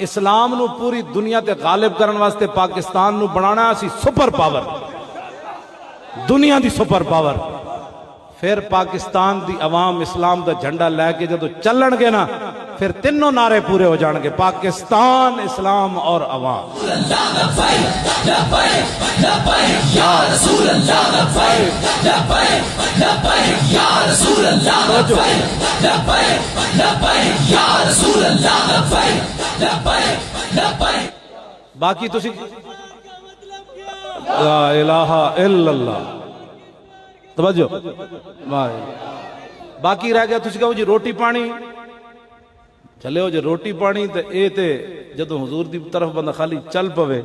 اسلام نو پوری دنیا تے غالب کرن واسطے پاکستان نو بنانا اسی سپر پاور دنیا دی سپر پاور پھر پاکستان دی عوام اسلام دا جھنڈا لے کے جدو چلن گے نا پھر تینوں نعرے پورے ہو جان گے پاکستان اسلام اور عوام باقی تسی لا الہ الا اللہ توجہ باقی رہ گیا تسی کہو جی روٹی پانی چلے ہو جی روٹی پانی تے اے تے جدو حضور دی طرف بندہ خالی چل پوے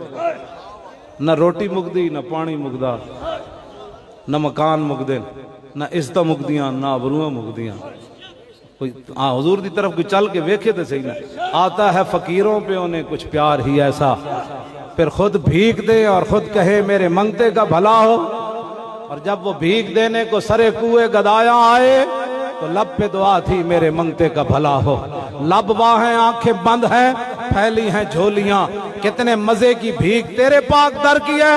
نہ روٹی مکدی نہ پانی مکدا نہ مکان مکدے نہ عزتاں مکدیاں نہ ابرواں مکدیاں حضور دی طرف کوئی چل کے ویکھے تے صحیح نہ آتا ہے فقیروں پہ انہیں کچھ پیار ہی ایسا پھر خود بھیک دے اور خود کہے میرے منگتے کا بھلا ہو اور جب وہ بھیک دینے کو سرے کوئے گدایا آئے تو لب پہ دعا تھی میرے منگتے کا بھلا ہو لب باہیں آنکھیں بند ہیں پھیلی ہیں جھولیاں کتنے مزے کی بھیک تیرے پاک در کی ہے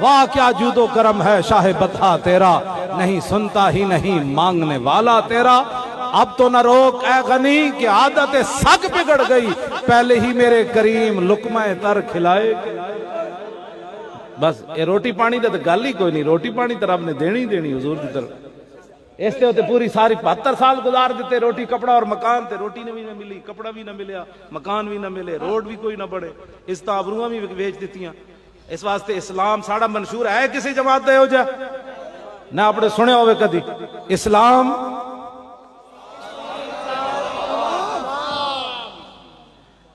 واہ کیا جود و کرم ہے شاہ بطحا تیرا نہیں سنتا ہی نہیں مانگنے والا تیرا اب تو نہ روک اے غنی کہ عادت سگ بگڑ گئی پہلے ہی میرے کریم لقمہ تر کھلائے بس یہ روٹی پانی دا تو گل ہی کوئی نہیں روٹی پانی تو رب نے دینی دینی حضور کی طرف اس تے ہوتے پوری ساری 72 سال گزار دیتے، روٹی کپڑا اور مکان تے، روٹی نے بھی نہ ملی، کپڑا بھی نہ ملیا، مکان بھی نہ ملے، روڈ بھی کوئی نہ بڑھے، اس طرح ابروਆਂ بھی بیچ دیتیاں۔ اس واسطے اسلام ساڑا منشور ہے کسی جماعت دے ہو جا نہ اپنے سنے ہوئے کدی اسلام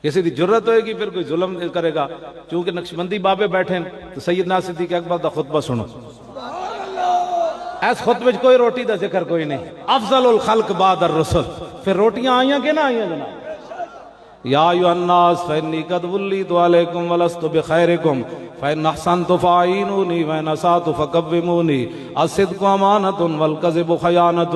کسی دی جرت ہوئے گی پھر کوئی ظلم کرے گا۔ چونکہ نقشبندی بابے بیٹھے تو سیدنا صدیق اکبر دا خطبہ سنو، اس خطبے کوئی روٹی دا ذکر کوئی نہیں، افضل الخلق بعد الرسل، پھر روٹیاں آئیاں کہ نہ آئیاں جناب؟ یا ایھا الناس فانی قد ولیت علیکم ولست بخیرکم فإن أحسنت فأعینونی وإن أسأت فقومونی الصدق امانۃ والکذب خیانۃ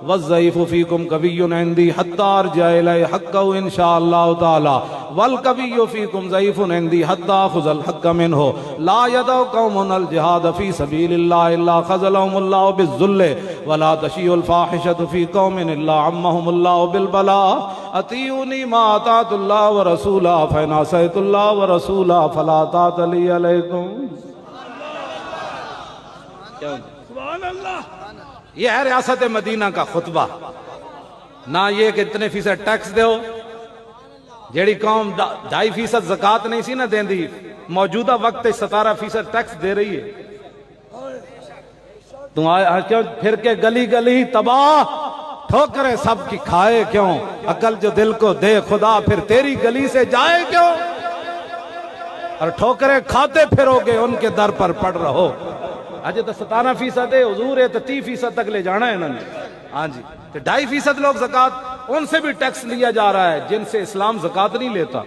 والضعیف فیکم قوی عندی حتی ارجع الی حقہ ان شاء اللہ تعالی والقوی فیکم ضعیف عندی حتی آخذ الحق منہ لا یدع قوم الجہاد فی سبیل اللہ الا خذلهم اللہ بالذل ولا تشیع الفاحشۃ فی قوم الا عمهم اللہ بالبلاء اطیعونی ما اطاعت اللہ ورسولہ فإن عصیت اللہ ورسولہ فلا طاعۃ لی علیکم۔ سبحان اللہ۔ یہ ہے ریاست مدینہ کا خطبہ، نہ یہ کہ اتنے فیصد ٹیکس دیو، جیڑی قوم 2.5% زکاة نہیں سی نہ دین دی، موجودہ وقت 17% ٹیکس دے رہی ہے۔ تم آئے کیوں پھر کے گلی گلی تباہ، ٹھوکریں سب کی کھائے کیوں، عقل جو دل کو دے خدا پھر تیری گلی سے جائے کیوں، اور ٹھوکریں کھاتے پھرو گے ان کے در پر پڑ رہو۔ آج تو 17% ہے، حضور ہے تو 30% تک لے جانا ہے انہوں نے۔ ہاں جی، تو 2.5% لوگ زکاة، ان سے بھی ٹیکس لیا جا رہا ہے جن سے اسلام زکاة نہیں لیتا،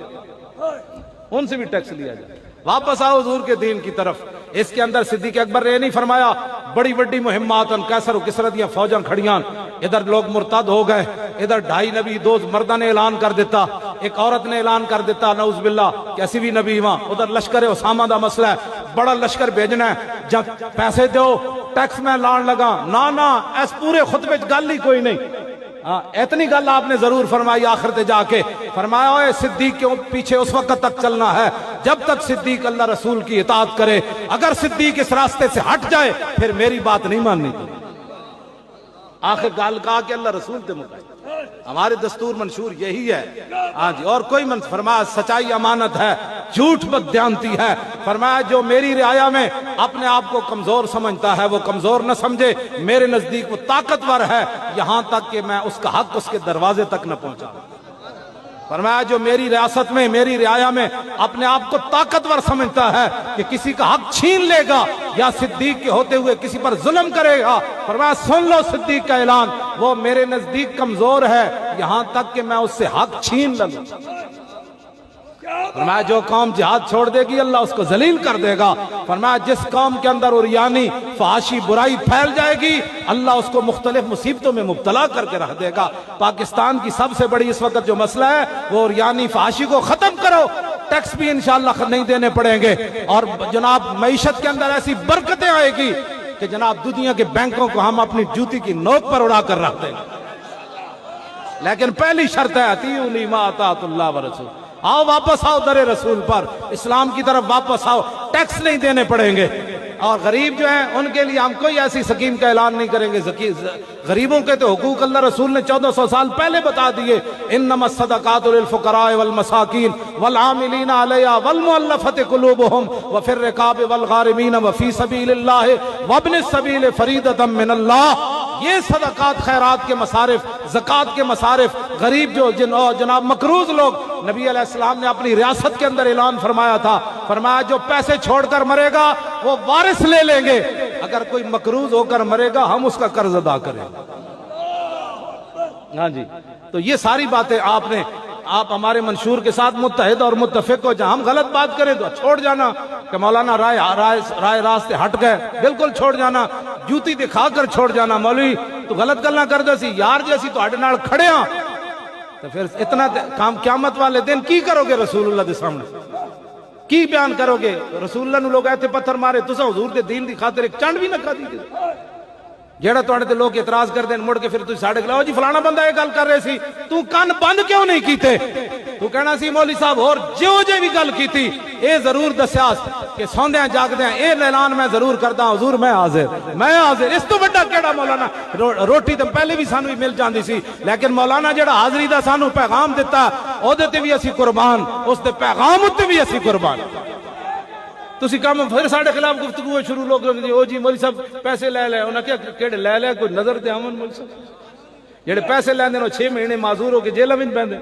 ان سے بھی ٹیکس لیا جا رہا ہے۔ واپس آؤ حضور کے دین کی طرف۔ اس کے اندر صدیق اکبر نے نہیں فرمایا بڑی بڑی مہمات کیسر و کسرا دیاں فوجاں کھڑیاں، ادھر لوگ مرتد ہو گئے، ادھر 2.5 نبی 2 مردہ نے اعلان کر دیتا، ایک عورت نے اعلان کر دیتا نعوذ باللہ کہ اسی بھی نبی وہاں، ادھر لشکر اسامہ دا مسئلہ ہے، بڑا لشکر بھیجنا ہے، جب پیسے دو ٹیکس میں لان لگا، نا اس پورے خطبے گل ہی کوئی نہیں۔ اتنی گل آپ نے ضرور فرمائی آخر تے جا کے، فرمایا اے صدیق کے پیچھے اس وقت تک چلنا ہے جب تک صدیق اللہ رسول کی اطاعت کرے، اگر صدیق اس راستے سے ہٹ جائے پھر میری بات نہیں ماننی۔ آخر گال کہا کہ اللہ رسول تے مطابق ہمارے دستور منشور یہی ہے۔ ہاں جی، اور کوئی فرمایا سچائی امانت ہے، جھوٹ بددیانتی ہے۔ فرمایا جو میری رعایا میں اپنے آپ کو کمزور سمجھتا ہے وہ کمزور نہ سمجھے، میرے نزدیک وہ طاقتور ہے، یہاں تک کہ میں اس کا حق اس کے دروازے تک نہ پہنچا۔ فرمایا جو میری ریاست میں میری رعایا میں اپنے آپ کو طاقتور سمجھتا ہے کہ کسی کا حق چھین لے گا یا صدیق کے ہوتے ہوئے کسی پر ظلم کرے گا، فرمایا سن لو صدیق کا اعلان، وہ میرے نزدیک کمزور ہے یہاں تک کہ میں اس سے حق چھین لوں۔ فرمایا جو قوم جہاد چھوڑ دے گی اللہ اس کو ذلیل کر دے گا۔ فرمایا جس قوم کے اندر عریانی فحاشی برائی پھیل جائے گی اللہ اس کو مختلف مصیبتوں میں مبتلا کر کے رکھ دے گا۔ پاکستان کی سب سے بڑی اس وقت جو مسئلہ ہے وہ عریانی فحاشی کو ختم کرو، ٹیکس بھی انشاءاللہ نہیں دینے پڑیں گے، اور جناب معیشت کے اندر ایسی برکتیں آئے گی کہ جناب دنیا کے بینکوں کو ہم اپنی جوتی کی نوک پر اڑا کر رکھ دیں گے۔ لیکن پہلی شرط ہے اطیعونی ما اطاعت اللہ ورسول، آؤ واپس آؤ در رسول پر، اسلام کی طرف واپس آؤ، ٹیکس نہیں دینے پڑیں گے۔ اور غریب جو ہیں ان کے لیے ہم کوئی ایسی سکیم کا اعلان نہیں کریں گے۔ غریبوں کے تو حقوق اللہ رسول نے 1400 سال پہلے بتا دیے، انما الصدقات للفقراء والمساکین والعاملین علیہا والمؤلفۃ قلوبہم وفی الرقاب والغارمین وفی سبیل اللہ وابن السبیل فریضۃ من اللہ۔ یہ صدقات خیرات کے مصارف، زکوٰۃ کے مصارف، غریب جو جناب مقروض لوگ، نبی علیہ السلام نے اپنی ریاست کے اندر اعلان فرمایا تھا، فرمایا جو پیسے چھوڑ کر مرے گا وہ وارث لے لیں گے، اگر کوئی مقروض ہو کر مرے گا ہم اس کا قرض ادا کریں گے۔ ہاں جی، تو یہ ساری باتیں آپ ہمارے منشور کے ساتھ متحد اور متفق ہو جائیں۔ ہم غلط بات کریں تو چھوڑ جانا کہ مولانا رائے راستے ہٹ گئے، بالکل چھوڑ جانا، جوتی دکھا کر چھوڑ جانا، مولوی تو غلط گلاں کر دے سی یار جی اسی تہاڈے نال کھڑے ہاں، تو پھر اتنا کام قیامت والے دن کی کرو گے رسول اللہ دے سامنے، کی بیان کرو گے؟ رسول اللہ نو لوگ ایتھے پتھر مارے، تساں حضور دے دین دی خاطر ایک چنڈ بھی نہ کھا دی۔ ਜਿਹੜਾ ਤੁਹਾਡੇ ਤੇ ਲੋਕ ਇਤਰਾਜ਼ ਕਰਦੇ ਨੇ ਮੁੜ ਕੇ ਫਿਰ ਤੁਸੀਂ ਸਾਡੇ ਖਿਲਾਫ ਜੀ ਫਲਾਣਾ ਬੰਦਾ ਇਹ ਗੱਲ ਕਰ ਰਹੇ ਸੀ ਤੂੰ ਕੰਨ ਬੰਦ ਕਿਉਂ ਨਹੀਂ ਕੀਤੇ ਤੂੰ ਕਹਿਣਾ ਸੀ ਮੌਲਵੀ ਸਾਹਿਬ ਹੋਰ ਜਿਉਂ ਜੇ ਵੀ ਗੱਲ ਕੀਤੀ ਇਹ ਜ਼ਰੂਰ ਦੱਸਿਆ ਕਿ ਸੌਂਦਿਆਂ ਜਾਗਦਿਆਂ ਇਹ ਐਲਾਨ ਮੈਂ ਜ਼ਰੂਰ ਕਰਦਾ ਹਜ਼ੂਰ ਮੈਂ ਹਾਜ਼ਰ ਇਸ ਤੋਂ ਵੱਡਾ ਕਿਹੜਾ ਮੌਲਾਨਾ ਰੋਟੀ ਤਾਂ ਪਹਿਲੇ ਵੀ ਸਾਨੂੰ ਹੀ ਮਿਲ ਜਾਂਦੀ ਸੀ ਲੇਕਿਨ ਮੌਲਾਨਾ ਜਿਹੜਾ ਹਾਜ਼ਰੀ ਦਾ ਸਾਨੂੰ ਪੈਗਾਮ ਦਿੱਤਾ ਉਹਦੇ ਤੇ ਵੀ ਅਸੀਂ ਕੁਰਬਾਨ ਉਸ ਦੇ ਪੈਗਾਮ ਉੱਤੇ ਵੀ ਅਸੀਂ ਕੁਰਬਾਨ ਤੁਸੀਂ ਕੰਮ ਫਿਰ ਸਾਡੇ ਖਿਲਾਫ ਗੁਫ਼ਤਗੂ ਸ਼ੁਰੂ ਲੋਕ ਉਹ ਜੀ ਮੌਲਵੀ ਸਾਹਿਬ ਪੈਸੇ ਲੈ ਲੈ ਉਹਨਾਂ ਕਿਹੜੇ ਲੈ ਕੋਈ ਨਜ਼ਰ ਤੇ ਆਵਣ ਮੌਲਵੀ ਸਾਹਿਬ ਜਿਹੜੇ ਪੈਸੇ ਲੈਂਦੇ ਨੇ 6 ਮਹੀਨੇ ਮਾਜ਼ੂਰ ਹੋ ਕੇ ਜੇਲ੍ਹਾਂ ਵਿੱਚ ਪੈਂਦੇ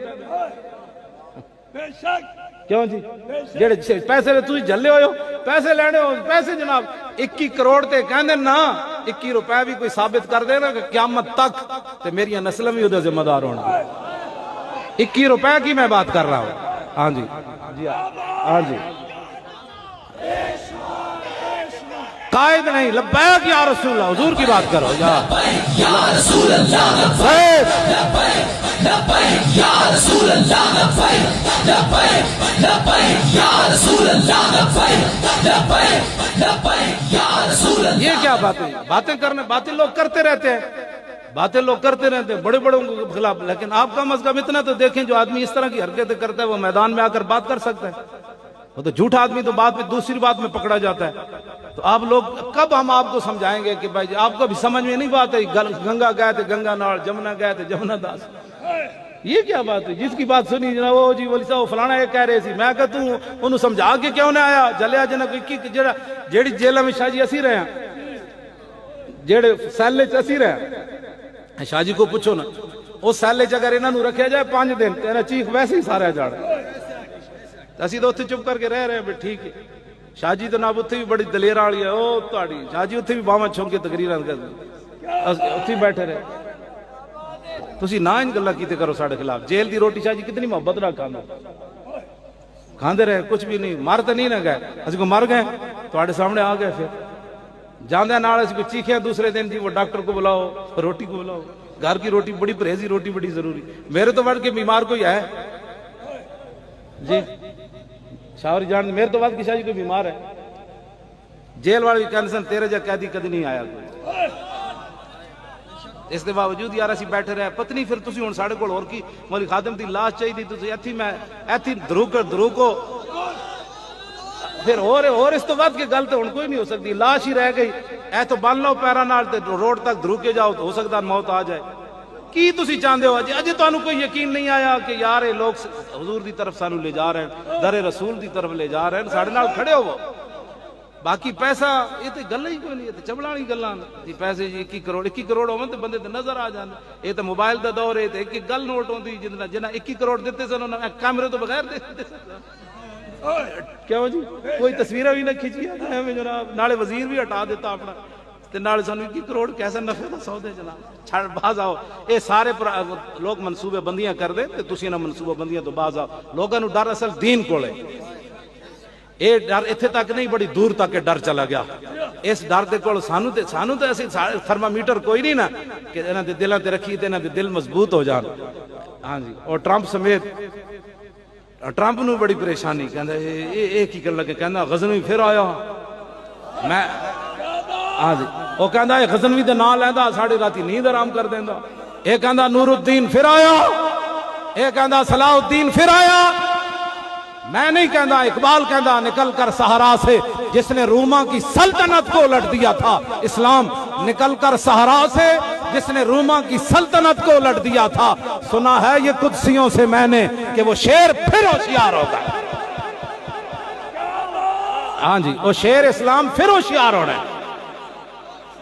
بے شک ਕਿਉਂ ਜੀ ਜਿਹੜੇ ਪੈਸੇ ਤੁਸੀਂ ਝੱਲੇ ਹੋਏ ਹੋ ਪੈਸੇ ਲੈਣੇ ਹੋ ਪੈਸੇ ਜਨਾਬ 21 ਕਰੋੜ ਤੇ ਕਹਿੰਦੇ ਨਾ 21 ਰੁਪਏ ਵੀ ਕੋਈ ਸਾਬਿਤ ਕਰ ਦੇ ਨਾ ਕਿ ਕਿਆਮਤ ਤੱਕ ਤੇ ਮੇਰੀਆਂ ਨਸਲਾਂ ਵੀ ਉਹਦਾ ਜ਼ਿੰਮੇਦਾਰ ਹੋਣਾ 21 روپے کی میں بات کر رہا ہوں ہاں جی ہاں جی قائد نہیں لبیک یا رسول اللہ حضور کی بات کرو یا رسول اللہ لبیک لبیک یا رسول اللہ لبیک لبیک لبیک یا رسول اللہ لبیک لبیک لبیک یا رسول اللہ یہ کیا باتیں کرنے باتیں لوگ کرتے رہتے ہیں باتیں لوگ کرتے رہتے ہیں بڑے بڑوں کے خلاف لیکن آپ کم از کم اتنا تو دیکھیں جو آدمی اس طرح کی حرکتیں کرتا ہے وہ میدان میں آ کر بات کر سکتا ہے وہ تو جھوٹا آدمی تو بات میں دوسری بات میں پکڑا جاتا ہے تو آپ لوگ کب ہم آپ کو سمجھائیں گے کہ بھائی آپ کو بھی سمجھ میں نہیں بات ہے گنگا گئے تھے گنگا نال جمنا گئے تھے جمنا داس یہ کیا بات ہے جس کی بات سنی جناب وہ جی بولی صاحب فلانا یہ کہہ رہے سی میں کہتا ہوں انہوں سمجھا کے کیوں نہ آیا جلیا جناب جیڑی جیلہ میں شاہ جی اسی رہے ہیں جیڑے سیلے چ اسی رہے ہیں شاہ جی کو پوچھو نا اس سیلے چ اگر انہوں رکھا جائے 5 دن تیرا چیخ ویسے ہی سارا جاڑ اسی تو اتنے چپ کر کے رہ رہے ہیں ٹھیک ہے شاہ جی تو ناب اتنے بھی بڑی دلیر والی ہے او تہاڈی شاہ جی اتنے بھی باواں چھوم کے تقریراں کرتے اتنے بیٹھے رہے تسی نہ ان گلاں کیتے کرو ساڈے خلاف جیل دی روٹی شاہ جی کتنی محبت نال کھاندے رہے کچھ بھی نہیں مر تو نہیں نہ گئے اسی کو مر گئے تہاڈے سامنے آ گئے پھر جاندے نال اسی کو چیخے دوسرے دن جی وہ ڈاکٹر کو بلاؤ روٹی کو بلاؤ گھر کی روٹی بڑی پرہیزی روٹی بڑی ضروری میرے تو بڑھ کے بیمار کوئی ہے جی شاوری جان میرے تو بعد کی شاہ جی کوئی بیمار ہے جیل والے کہنے سن تیرے جا قیدی کدی نہیں آیا کوئی اس کے باوجود یار اسی بیٹھے رہے پتنی پھر تسی ہن ساڈے کول اور کی مولی خادم دی لاش چاہیے تسی ایتھی میں ایتھی درو کو پھر اور اس تو بعد کی گل تو ہن کوئی نہیں ہو سکتی لاش ہی رہ گئی اے تو بن لو پیراں نال تے روڈ تک درو کے جاؤ تو ہو سکتا موت آ جائے کی تسی چاہندے ہو اجے تانوں کوئی یقین نہیں آیا کہ یار یہ لوگ حضور دی طرف سانو لے جا رہے ہیں در رسول دی طرف لے جا رہے ہیں ساڈے نال کھڑے ہو باقی پیسہ یہ تے گل ہی کوئی نہیں تے چبڑا والی گلاں جی پیسے جی 21 کروڑ ہون تے بندے تے نظر آ جاندے یہ تے موبائل دا دور ہے تے ایک گل نوٹ ہوندی جنہ 21 کروڑ دیتے سن انہاں کیمرے تو بغیر دے کیوں جی کوئی تصویریں بھی نہ کھینچی ہے جناب نالے وزیر بھی ہٹا دیتا اپنا تے نال سانو 21 کروڑ کیسا نفع دا سودے جناب چھڑ باز آؤ اے سارے لوگ منصوبے بندیاں کر دے تے تسی نہ منصوبہ بندیاں تو باز آؤ لوگاں نو ڈر اصل دین کولے اے ڈر ایتھے تک نہیں بڑی دور تک ڈر چلا گیا اس ڈر دے کول سانو تے اسی تھرمامیٹر کوئی نہیں نا کہ انہاں دے دلاں تے رکھی تے انہاں دے دل مضبوط ہو جان ہاں جی اور ٹرمپ سمیت ٹرمپ نو بڑی پریشانی کہندا اے کی کر لگے کہندا غزنوی پھر آیا میں ہاں جی وہ کہندا اے غزنوی دے نام لیندا ساڈی راتی نیند آرام کر دیندا اے کہندا نور الدین پھر آیا اے کہندا صلاح الدین پھر آیا میں نہیں کہندا اقبال کہندا نکل کر صحرا سے جس نے روما کی سلطنت کو الٹ دیا تھا اسلام نکل کر صحرا سے جس نے روما کی سلطنت کو الٹ دیا تھا سنا ہے یہ قدسیوں سے میں نے کہ وہ شیر پھر ہوشیار ہوگا ہاں جی وہ شیر اسلام پھر ہوشیار ہونا ہے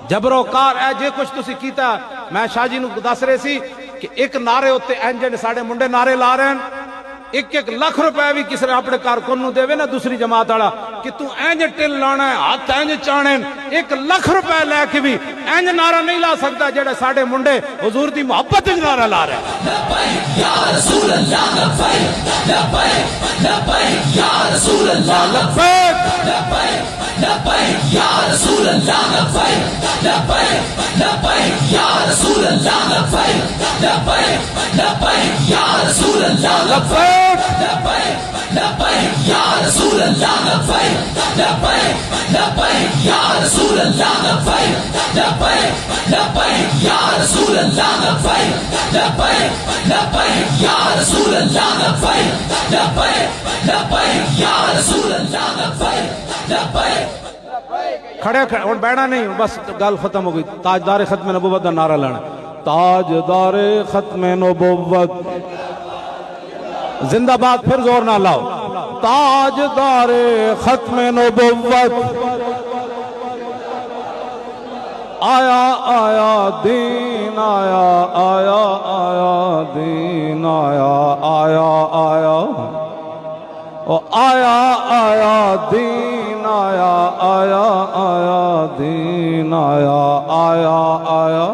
جبرو کار اے جے کچھ تسی کیتا میں شاہ جی نو دس رہے سی کہ ایک نعرے ہوتے انجن ساڑے منڈے نعرے لا رہے ہیں 1 لاکھ روپے بھی کس نے اپنے کارکن نو دے نا دوسری جماعت والا کہ تو اینج ٹل لانا ہے ہاتھ اینج چانے 1 لاکھ روپے لے کے بھی اینج نعرہ نہیں لا سکتا جڑے ساڑے منڈے حضور دی محبت نعرہ لا رہے ہیں لبیک یا رسول اللہ لبیک لبیک لبیک یا رسول اللہ لبیک لبیک لبیک یا رسول اللہ لبیک لبیک لبیک یا رسول اللہ لبیک لبیک لبیک یا رسول اللہ لبیک لبیک لبیک یا رسول اللہ لبیک لبیک لبیک یا رسول اللہ لبیک لبیک لبیک یا رسول اللہ لبیک لبیک لبیک یا رسول اللہ لبیک لبیک لبیک یا رسول اللہ لبیک لبیک کھڑے اور بیٹھنا نہیں بس گل ختم ہو گئی تاجدار ختم نبوت کا نعرہ لانا تاجدار ختم نبوت زندہ باد پھر زور نہ لاؤ تاجدار ختم نبوت آیا آیا دین آیا آیا آیا دین آیا آیا آیا آیا آیا دین آیا آیا آیا دین آیا آیا آیا